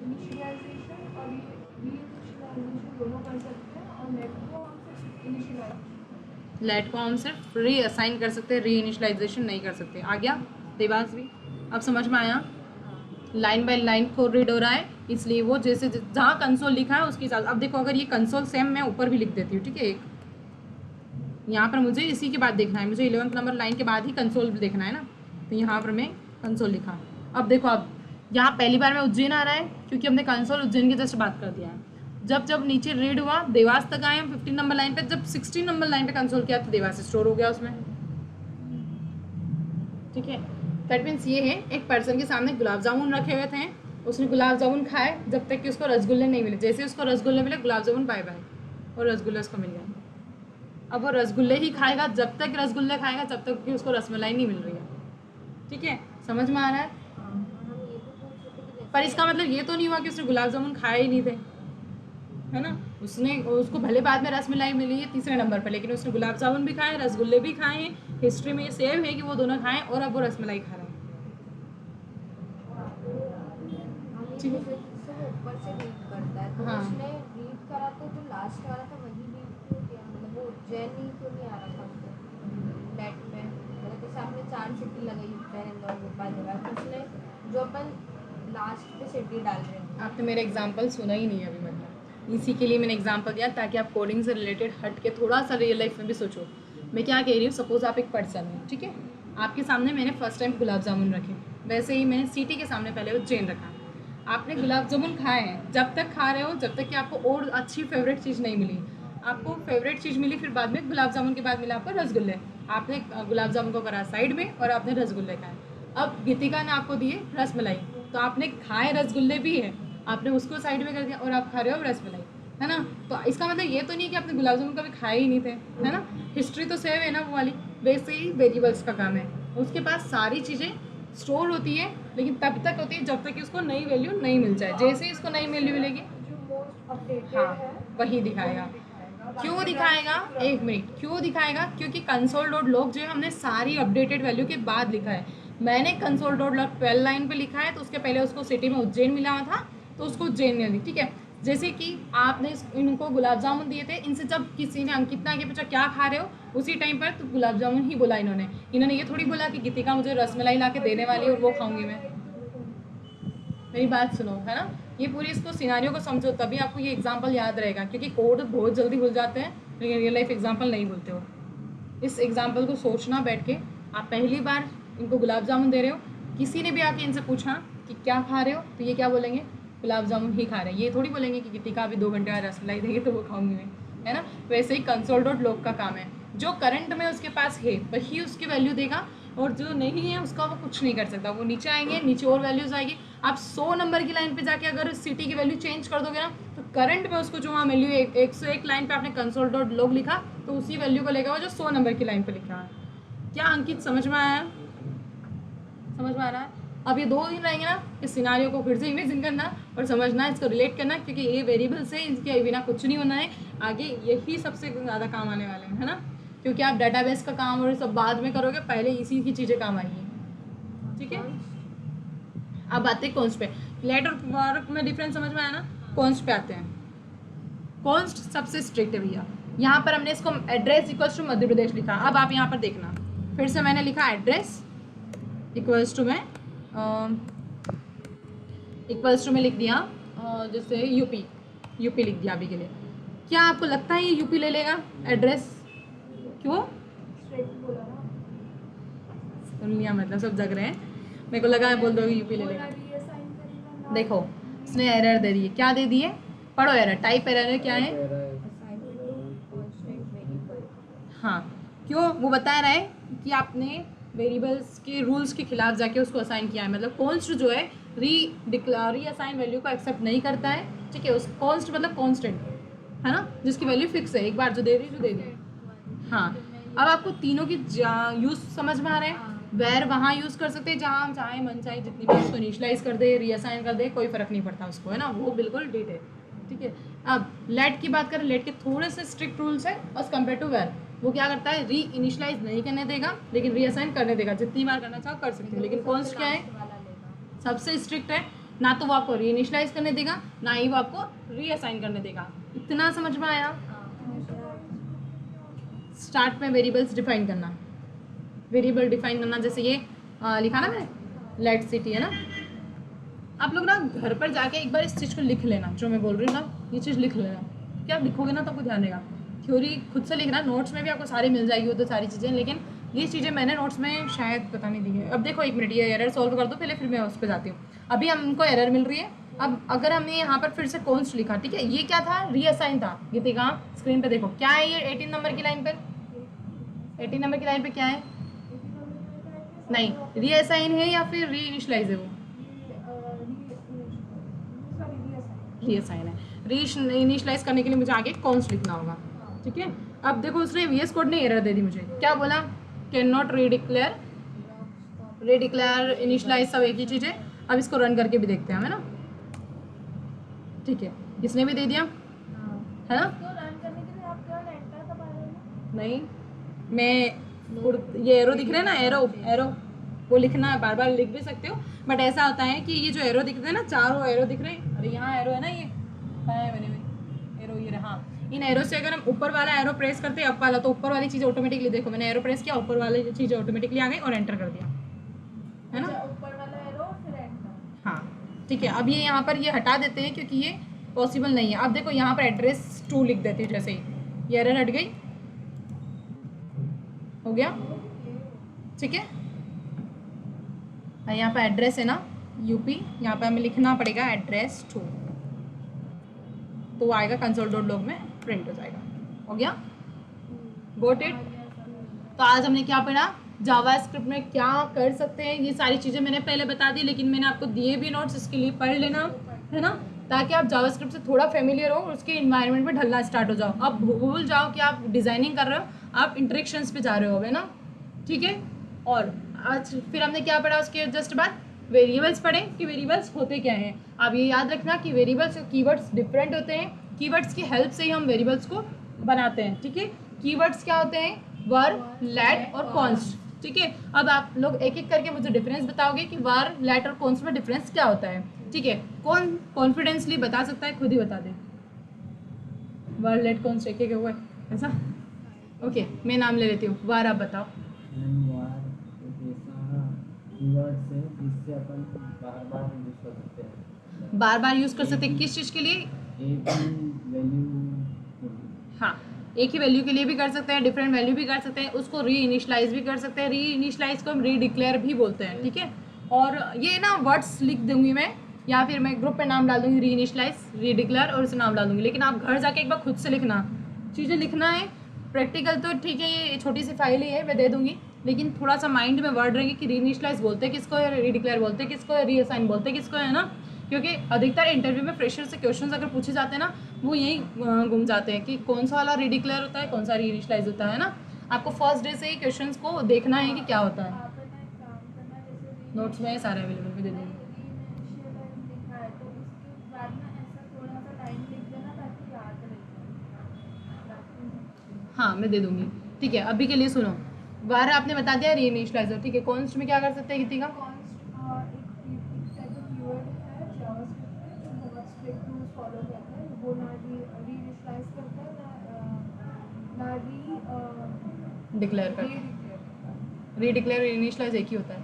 Speaker 2: इनिशियलाइजेशन और रीइनिशियलाइजेशन दोनों कर सकते हैं, और नेट को हम सिर्फ इनिशियलाइज।
Speaker 1: लेट को हम सिर्फ री असाइन कर सकते हैं, री इनिशलाइजेशन नहीं कर सकते। आ गया देवास भी? अब समझ में आया? लाइन बाय लाइन को रीड हो रहा है, इसलिए वो जैसे जहाँ कंसोल लिखा है उसके हिसाब। अब देखो अगर ये कंसोल सेम मैं ऊपर भी लिख देती हूँ, ठीक है, एक यहाँ पर मुझे इसी के बाद देखना है, मुझे 11th नंबर लाइन के बाद ही कंसोल देखना है ना, तो यहाँ पर मैं कंसोल लिखा। अब देखो अब यहाँ पहली बार में उज्जैन आ रहा है क्योंकि हमने कंसोल उज्जैन की जस्ट बात कर दिया है। जब नीचे रीड हुआ देवास तक आए हम 15 नंबर लाइन पे, जब 16 नंबर लाइन पे कंसोल किया तो देवास स्टोर हो गया उसमें। ठीक है, दैट मीन्स ये है एक पर्सन के सामने गुलाब जामुन रखे हुए थे, उसने गुलाब जामुन खाए जब तक कि उसको रसगुल्ले नहीं मिले। जैसे उसको रसगुल्ले मिले गुलाब जामुन बाय बाय, और रसगुल्ले उसको मिल गया। अब वो रसगुल्ले ही खाएगा, जब तक रसगुल्ले खाएगा जब तक कि उसको रसमलाई नहीं मिल रही है। ठीक है, समझ में आ रहा है? पर इसका मतलब ये तो नहीं हुआ कि उसने गुलाब जामुन खाए ही नहीं थे, है ना। उसको भले बाद में रसमलाई मिली है तीसरे नंबर पर, लेकिन उसने गुलाब जामुन भी खाए, रसगुल्ले भी खाए हैं। हिस्ट्री में ये सेव है कि वो दोनों खाएं, और अब वो रसमलाई खा रहे हैं। ठीक है,
Speaker 2: ऊपर से रीड करता है, तो
Speaker 1: हाँ।
Speaker 2: उसने रीड करा तो जो लास्ट वाला था वही रीड क्यों किया? मतलब वो उज्जैन ही क्यों नहीं आ रहा था उसको नेट में? मतलब जैसे आपने 4 सिटी लगाई उज्जैन इंदौर भोपाल देवास, तो उसने जो अपन लास्ट पे सिटी डाल रहे हैं।
Speaker 1: आपने मेरा एग्जाम्पल सुना ही नहीं है अभी, मतलब इसी के लिए मैंने एग्जाम्पल दिया ताकि आप कोडिंग से रिलेटेड हट के थोड़ा सा रियल लाइफ में भी सोचो। मैं क्या कह रही हूँ, सपोज आप एक पर्सन है, ठीक है, आपके सामने मैंने फर्स्ट टाइम गुलाब जामुन रखे, वैसे ही मैंने सिटी के सामने पहले उज्जैन रखा। आपने गुलाब जामुन खाए हैं, जब तक खा रहे हो जब तक कि आपको और अच्छी फेवरेट चीज़ नहीं मिली। आपको फेवरेट चीज़ मिली, फिर बाद में गुलाब जामुन के बाद मिला आपको रसगुल्ले। आपने गुलाब जामुन को करा साइड में और आपने रसगुल्ले खाए। अब गीतिका ने आपको दिए रसमलाई, तो आपने खाए रसगुल्ले भी है, आपने उसको साइड में कर दिया और आप खा रहे हो अब रसमलाई, है ना। तो इसका मतलब ये तो नहीं कि आपने गुलाब जामुन कभी खाए ही नहीं थे, है ना। हिस्ट्री तो सेव है ना वो वाली। वैसे ही वेरिएबल्स का काम है, उसके पास सारी चीज़ें स्टोर होती है, लेकिन तब तक होती है जब तक कि उसको नई वैल्यू नहीं मिल जाए। जैसे ही इसको नई वैल्यू मिलेगी,
Speaker 2: जो मोस्ट अपडेटेड
Speaker 1: हाँ,
Speaker 2: है
Speaker 1: वही दिखाएगा। क्यों दिखाएगा? एक मिनट, क्यों दिखाएगा? क्योंकि कंसोल डॉट लॉग जो है हमने सारी अपडेटेड वैल्यू के बाद लिखा है। मैंने कंसोल डॉट लॉग 12 लाइन पे लिखा है, तो उसके पहले उसको सिटी में उज्जैन मिला हुआ था, तो उसको उज्जैन ने दी। ठीक है, जैसे कि आपने इनको गुलाब जामुन दिए थे, इनसे जब किसी ने अंकित ने आगे पूछा क्या खा रहे हो, उसी टाइम पर तो गुलाब जामुन ही बोला इन्होंने ये थोड़ी बोला कि गीतिका मुझे रसमलाई ला के देने वाली है और वो खाऊंगी मैं। मेरी बात सुनो, है ना। ये पूरी इसको सिनारियो को समझो, तभी आपको ये एग्जाम्पल याद रहेगा, क्योंकि कोड बहुत जल्दी भूल जाते हैं लेकिन रियल लाइफ एग्जाम्पल नहीं भूलते हो। इस एग्जाम्पल को सोचना बैठ के। आप पहली बार इनको गुलाब जामुन दे रहे हो, किसी ने भी आके इनसे पूछा कि क्या खा रहे हो, तो ये क्या बोलेंगे? गुलाब जामुन ही खा रहे हैं। ये थोड़ी बोलेंगे कि गीतिका अभी 2 घंटे बाद रसमलाई देगी तो वो खाऊंगी मैं, है ना। वैसे ही कंसोल डॉट लॉग का काम है, जो करंट में उसके पास है वही उसकी वैल्यू देगा, और जो नहीं है उसका वो कुछ नहीं कर सकता। वो नीचे आएंगे, नीचे और वैल्यूज आएगी। आप 100 नंबर की लाइन पे जाके अगर सिटी की वैल्यू चेंज कर दोगे ना, तो करंट में उसको जो वहाँ वैल्यू 101 लाइन पे आपने कंसोल डॉट लॉग लिखा, तो उसी वैल्यू को लेगा वो जो 100 नंबर की लाइन पे लिखा है। क्या अंकित समझ में आया? समझ में आ रहा है? अब ये 2 दिन रहेंगे ना, इस सिनारियो को फिर से इमेजिन करना और समझना, इसको रिलेट करना, क्योंकि ये वेरिएबल्स है, इसके बिना कुछ नहीं होना है। आगे यही सबसे ज़्यादा काम आने वाले हैं, है ना, क्योंकि आप डाटाबेस का काम और सब बाद में करोगे, पहले इसी की चीज़ें काम आएंगी। ठीक है, अब आते हैं कॉन्स्ट पे। लेट और वर्क में डिफरेंस समझ में आया ना। कॉन्स्ट पे आते हैं। कॉन्स्ट सबसे स्ट्रिक्ट है भैया। यहाँ पर हमने इसको address equals to Madhya Pradesh लिखा। अब आप यहाँ पर देखना, फिर से मैंने लिखा एड्रेस इक्वल्स टू में लिख दिया जैसे यूपी लिख दिया अभी के लिए, क्या आपको लगता है ये यूपी ले लेगा एड्रेस? क्यों?
Speaker 2: स्ट्रेट बोला ना,
Speaker 1: सुन लिया, मतलब सब जग रहे हैं, मेरे को लगा बोल दोगे यूपी ले
Speaker 2: बोला
Speaker 1: लेगा।
Speaker 2: रीअसाइन करेगा ना,
Speaker 1: देखो उसने एरर दे दी है, क्या दे दी है? पढ़ो एरर, टाइप एरर है, क्या है? हाँ, क्यों? वो बता रहा है कि आपने वेरिएबल्स के रूल्स के खिलाफ जाके उसको असाइन किया है, मतलब कॉन्स्ट जो है री असाइन वैल्यू को एक्सेप्ट नहीं करता है, ठीक है। उस कॉन्स्ट मतलब कॉन्स्टेंट है ना, जिसकी वैल्यू फिक्स है, एक बार जो दे दी। हाँ, अब आपको तीनों की यूज़ समझ में आ रहा है। वेर वहाँ यूज़ कर सकते हैं जहाँ हम चाहें, मन चाहे जितनी बार उसको इनिशलाइज कर दे, रीअसाइन कर दे, कोई फ़र्क नहीं पड़ता उसको, है ना, वो बिल्कुल डेट है, ठीक है। अब लेट की बात करें, लेट के थोड़े से स्ट्रिक्ट रूल्स है एज कम्पेयर टू वेर। वो क्या करता है, री इनिशलाइज नहीं करने देगा लेकिन रीअसाइन करने देगा, जितनी बार करना चाहो कर सकते हो। लेकिन कॉन्स्ट क्या है, सबसे स्ट्रिक्ट है, ना तो वो आपको री इनिशलाइज करने देगा, ना ही वो आपको रीअसाइन करने देगा। इतना समझ में आया? स्टार्ट में वेरिएबल्स डिफाइन करना, वेरिएबल डिफाइन करना, जैसे ये लिखा ना मैंने, लेट सिटी, है ना। आप लोग ना घर पर जाके एक बार इस चीज़ को लिख लेना, जो मैं बोल रही हूँ ना, ये चीज़ लिख लेना। क्या आप लिखोगे ना तो आपको ध्यान रहेगा। थ्योरी खुद से लिखना, नोट्स में भी आपको सारी मिल जाएगी वो तो सारी चीज़ें, लेकिन ये चीज़ें मैंने नोट्स में शायद पता नहीं दी है। अब देखो एक मिनट, ये एरर सॉल्व कर दो पहले, फिर मैं उस पर जाती हूँ। अभी हमको एरर मिल रही है। अब अगर हमने यहाँ पर फिर से कॉन्स्ट लिखा, ठीक है, ये क्या था, रीअसाइन था। ये देखा स्क्रीन पे, देखो क्या है ये 18 नंबर की लाइन पर, 18 नंबर की लाइन पे क्या है, नहीं रीअसाइन है या फिर री इनिशलाइज है, वो रीअसाइन है। री इनिशलाइज करने के लिए मुझे आगे कॉन्स्ट लिखना होगा, ठीक है। अब देखो उसने वीएस कोड ने एरर दे दी मुझे, क्या बोला, कैन नॉट रीडिक्लेयर इनिशलाइज, सब एक ही चीज़ है। अब इसको रन करके भी देखते हैं, है ना, ठीक है, इसने भी दे दिया, है ना।
Speaker 2: तो रन करने के लिए आप केवल एंटर दबा रहे हो।
Speaker 1: नहीं, मैं ये एरो दिख रहे हैं ना, एरो वो लिखना है, बार बार लिख भी सकते हो, बट ऐसा होता है कि ये जो एरो दिख रहे हैं ना, चारों एरो दिख रहे हैं, अरे यहाँ एरो है ना, ये है मैंने एरो, ये रहा। इन एरो से अगर हम ऊपर वाला एरो प्रेस करते हैं, अप वाला, तो ऊपर वाली चीज़ ऑटोमेटिकली, देखो मैंने एरो प्रेस किया, ऊपर वाली चीज़ ऑटोमेटिकली आ गई और एंटर कर दिया, है ना।
Speaker 2: ऊपर वाला एरो फिर एंटर।
Speaker 1: हाँ ठीक है, अब ये यहाँ पर ये हटा देते हैं क्योंकि ये पॉसिबल नहीं है। अब देखो यहाँ पर एड्रेस 2 लिख देते हैं, जैसे ही ये एरर हट गई, हो गया, ठीक है। यहाँ पर एड्रेस है ना यूपी, यहाँ पर हमें लिखना पड़ेगा एड्रेस 2, तो वो आएगा console.log में प्रिंट हो जाएगा, हो गया, गोट इट। तो आज हमने क्या पढ़ा, जावास्क्रिप्ट में क्या कर सकते हैं, ये सारी चीज़ें मैंने पहले बता दी, लेकिन मैंने आपको दिए भी नोट्स, इसके लिए पढ़ लेना, है ना, ताकि आप जावास्क्रिप्ट से थोड़ा फेमिलियर हो और उसके इन्वायरमेंट में ढलना स्टार्ट हो जाओ। अब भूल जाओ कि आप डिज़ाइनिंग कर रहे हो, आप इंटरेक्शंस पे जा रहे हो, है ना, ठीक है। और आज फिर हमने क्या पढ़ा, उसके जस्ट बाद वेरिएबल्स पढ़े कि वेरिएबल्स होते क्या हैं। आप ये याद रखना कि वेरिएबल्स और कीवर्ड्स डिफरेंट होते हैं, कीवर्ड्स की हेल्प से ही हम वेरिएबल्स को बनाते हैं, ठीक है। कीवर्ड्स क्या होते हैं, वर, लेट और कॉन्स्ट, ठीक है। अब आप लोग एक एक करके मुझे डिफरेंस बताओगे कि वर, लेट और कॉन्स्ट में डिफरेंस क्या होता है, ठीक है। कौन कॉन्फिडेंसली बता सकता है, खुद ही बता दे, वर, लेट, कॉन्स्ट एक एक हुआ है ऐसा, ओके मैं नाम ले लेती हूँ, वर आप बताओ।
Speaker 3: कीवर्ड्स है जिससे अपन बार बार यूज कर सकते हैं,
Speaker 1: बार बार यूज़ कर सकते हैं, किस चीज़ के लिए,
Speaker 3: एक ही वैल्यू,
Speaker 1: हाँ एक ही वैल्यू के लिए भी कर सकते हैं, डिफरेंट वैल्यू भी कर सकते हैं, उसको री इनिशलाइज भी कर सकते हैं, री इनिशलाइज को हम री डिक्लेयर भी बोलते हैं, ठीक है। और ये ना वर्ड्स लिख दूंगी मैं, या फिर मैं ग्रुप पे नाम डाल दूंगी, री इनिशलाइज, री डिक्लेयर, और उसे नाम डाल दूंगी, लेकिन आप घर जाके एक बार खुद से लिखना, चीज़ें लिखना है। प्रैक्टिकल तो ठीक है, ये छोटी सी फाइल ही है, मैं दे दूंगी, लेकिन थोड़ा सा माइंड में वर्ड रहेंगे कि री इनिशलाइज बोलते हैं किसको, री डिक्लेयर बोलते हैं किसको, री असाइन बोलते हैं किसको, है ना। क्योंकि अधिकतर इंटरव्यू में फ्रेशर से क्वेश्चंस अगर पूछे जाते हैं ना, वो यही घूम जाते हैं कि कौन सा वाला री डिक्लेयर होता है, कौन सा री इनिशलाइज होता है ना। आपको फर्स्ट डे से ही क्वेश्चंस को देखना है कि क्या होता है।
Speaker 2: आप ना एक काम करना, जैसे
Speaker 1: नोट्स में सारे अवेलेबल भी दे देंगे।
Speaker 2: रीइनिशियलाइज लिखा है तो उसके बाद ना ऐसा थोड़ा सा टाइम लिख देना ताकि याद रहे।
Speaker 1: हाँ मैं दे दूंगी, ठीक है। अभी के लिए सुनो, बार आपने बता दिया री इनिशलाइजर, ठीक है। कॉन्स्ट में क्या कर सकते हैं गीतिका,
Speaker 2: कॉन्स्ट एक टाइप ऑफ कीवर्ड है जावास्क्रिप्ट में जो बहुत स्ट्रिक्ट रूल्स फॉलो करता है, वो ना रीइनिशियलाइज करता है, ना
Speaker 1: डिक्लेयर करता है, री डिक्लेयर इनिशलाइज एक ही होता है,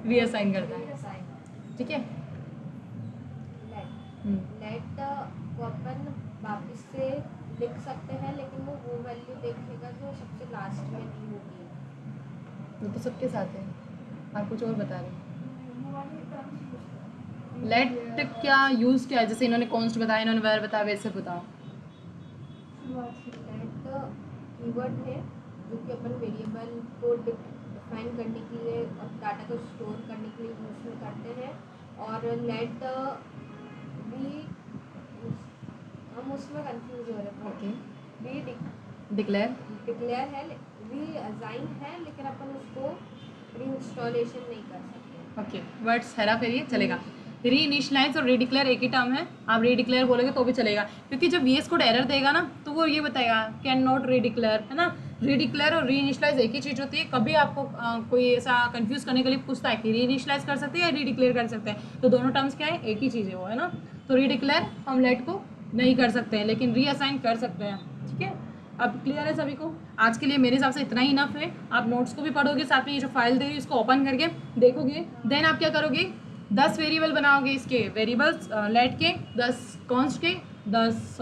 Speaker 1: रीअसाइन करता है, ठीक है।
Speaker 2: लेट को अपन वापस से लिख सकते हैं, लेकिन वो वैल्यू देखेगा जो सबसे लास्ट में दी होगी।
Speaker 1: वो तो सबके साथ है, आप कुछ और बता रहे हैं।
Speaker 2: वो वाली terms use करते हैं।
Speaker 1: लेट क्या यूज़ क्या है, जैसे इन्होंने कॉन्स्ट बताया, इन्होंने वेर बताया, वैसे बताओ।
Speaker 2: लेट कीवर्ड है जो कि अपन वेरिएबल को डिफाइन करने के लिए और डाटा को स्टोर करने के लिए यूज में करते हैं। और लेट भी हम उसमें कंफ्यूज हो रहे हैं।
Speaker 1: ओके,
Speaker 2: भी
Speaker 1: डिक्लेयर।
Speaker 2: डिक्लेयर है, री असाइन है, लेकिन अपन उसको रीइंस्टॉलेशन नहीं कर सकते।
Speaker 1: ओके, वर्ड्स हेरा फेरी चलेगा। री इनिशलाइज और रीडिक्लेयर एक ही टर्म है, आप रीडिक्लेयर बोलोगे तो भी चलेगा, क्योंकि जब VS कोड एरर देगा ना तो वो ये बताएगा कैन नॉट रीडिक्लेयर, है ना। रीडिक्लेयर और री इनिशलाइज एक ही चीज़ होती है। कभी आपको कोई ऐसा कंफ्यूज करने के लिए पूछता है कि री इनिशलाइज कर सकते हैं या रीडिक्लेयर कर सकते हैं, तो दोनों टर्म्स क्या है, एक ही चीज़ है वो, है ना। तो रीडिक्लेयर हम लेट को नहीं कर सकते हैं, लेकिन रीअसाइन कर सकते हैं, ठीक है। अब क्लियर है सभी को। आज के लिए मेरे हिसाब से इतना ही इनफ है। आप नोट्स को भी पढ़ोगे, साथ में ये जो फाइल दे रही है इसको ओपन करके देखोगे, देन आप क्या करोगे, 10 वेरिएबल बनाओगे इसके, वेरिएबल्स लेट के 10, कॉन्स्ट के 10,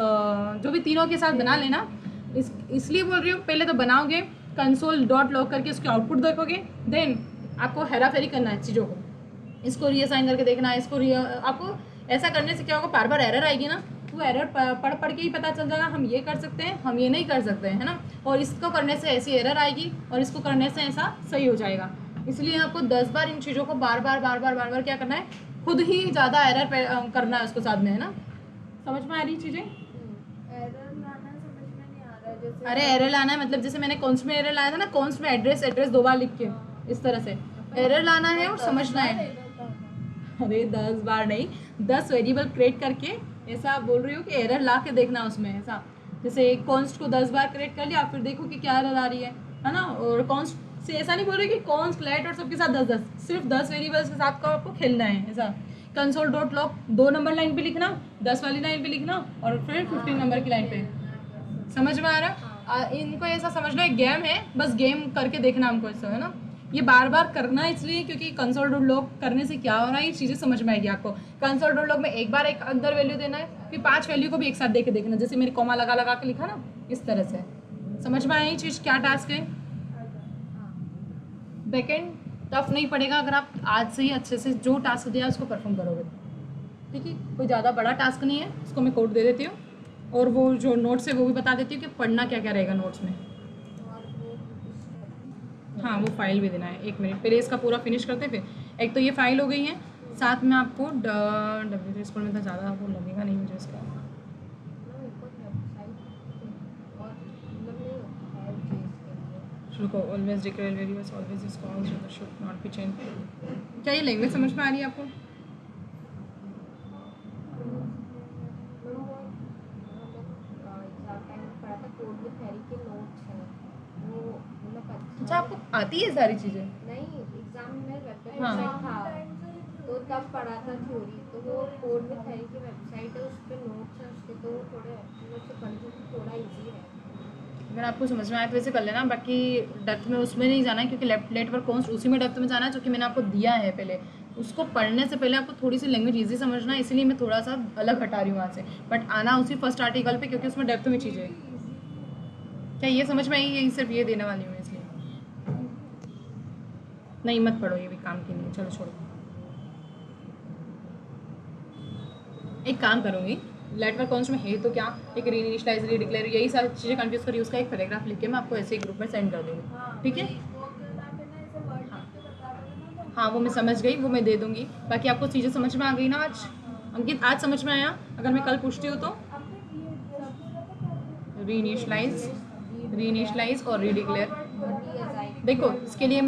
Speaker 1: जो भी तीनों के साथ बना लेना। इसलिए बोल रही हूँ, पहले तो बनाओगे, कंसोल डॉट लॉग करके उसके आउटपुट देखोगे, देन आपको हेरा फेरी करना है चीज़ों को, इसको रीअसाइन करके देखना है, इसको आपको ऐसा करने से क्या होगा, बार बार एरर आएगी ना, वो एरर पढ़ पढ़ के ही पता चल जाएगा हम ये कर सकते हैं, हम ये नहीं कर सकते हैं, है ना। और इसको करने से ऐसी एरर आएगी और इसको करने से ऐसा सही हो जाएगा। इसलिए आपको 10 बार इन चीज़ों को बार बार क्या करना है, खुद ही ज़्यादा एरर करना है उसको साथ में, है ना। समझ में आ रही चीज़ें।
Speaker 2: एरर लाना समझ में नहीं आ रहा है। जैसे
Speaker 1: अरे एरर लाना है मतलब जैसे मैंने कॉन्स्ट में एरर लाया था ना, कॉन्स्ट में एड्रेस 2 बार लिख के, इस तरह से एरर लाना है और समझना है। अरे 10 बार नहीं, 10 वेरिएबल क्रिएट करके ऐसा आप बोल रही हो कि एरर ला के देखना उसमें, ऐसा जैसे कॉन्स्ट को 10 बार क्रिएट कर लिया, फिर देखो कि क्या एरर आ रही है ना। और कॉन्स्ट से ऐसा नहीं बोल रही कि कॉन्स्ट लेट और सबके साथ 10, सिर्फ 10 वेरिएबल्स के साथ को आपको खेलना है, ऐसा। Console dot log 2 number line पे लिखना, 10 वाली लाइन पे लिखना और फिर 15 नंबर की लाइन पे। समझ में आ रहा। इनको ऐसा समझना है गेम है, बस गेम करके देखना हमको ऐसा, है ना। ये बार बार करना इसलिए क्योंकि कंसोल डॉट लॉग करने से क्या हो रहा है ये चीज़ें समझ में आएगी आपको। कंसोल डॉट लॉग में एक बार एक अंदर वैल्यू देना है, फिर 5 वैल्यू को भी एक साथ दे के देखना, जैसे मेरे कॉमा लगा के लिखा ना, इस तरह से। समझ में आया ये चीज़, क्या टास्क है। बैकएंड टफ नहीं पड़ेगा अगर आप आज से ही अच्छे से जो टास्क दिया उसको परफॉर्म करोगे, ठीक है। कोई ज़्यादा बड़ा टास्क नहीं है, इसको मैं कोड दे देती हूँ और वो जो नोट्स है वो भी बता देती हूँ कि पढ़ना क्या क्या रहेगा नोट्स में। हाँ, वो फाइल भी देना है, 1 मिनट पहले इसका पूरा फिनिश करते फिर। एक तो ये फाइल हो गई है, साथ में आपको डब्ल्यू स्कूल में तो ज़्यादा वो लगेगा नहीं मुझे इसका। रुको, always declare variables always is calls should not be change. क्या ये लैंग्वेज समझ में आ रही है आपको। अच्छा, आपको आती है सारी चीज़ें।
Speaker 2: नहीं, एग्जाम में वेबसाइट
Speaker 1: हाँ।
Speaker 2: था तो तब पढ़ा था थ्योरी, तो वो कोड विद थेरी की वेबसाइट है, उस पर नोट्स हैं उसके, तो वो थोड़े मुझसे पढ़ने में थोड़ा इजी है।
Speaker 1: अगर आपको समझ में आए तो वैसे कर लेना, बाकी डेप्थ में उसमें नहीं जाना है क्योंकि लेट वर्क कॉन्स्ट उसी में डेप्थ में जाना है जो कि मैंने आपको दिया है पहले। उसको पढ़ने से पहले आपको थोड़ी सी लैंग्वेज ईजी समझना है, इसलिए मैं थोड़ा सा अलग हटा रही हूँ वहाँ से, बट आना उसी फर्स्ट आर्टिकल पे क्योंकि उसमें डेप्थ में चीज़ें हैं। क्या ये समझ में आई, यही सिर्फ ये देने वाली हूँ इसलिए। नहीं मत पढ़ो, ये भी काम की नहीं है, चलो छोड़ो। एक काम करूँगी, लेट वर्क कॉन्स्ट में है तो क्या, एक रीइनिशियलाइज रीडिक्लेयर यही सारी चीज़ें कंफ्यूज करी, उसका एक पैराग्राफ लिख के मैं आपको ऐसे ही ग्रुप में सेंड कर दूँगी, ठीक है। हाँ, वो मैं समझ गई, वो मैं दे दूँगी। बाकी आपको चीज़ें समझ में आ गई ना आज अंकित, आज समझ में आया। अगर मैं कल पूछती हूँ तो रीइनिशियलाइज और रीडिक्लेयर, देखो इसके लिए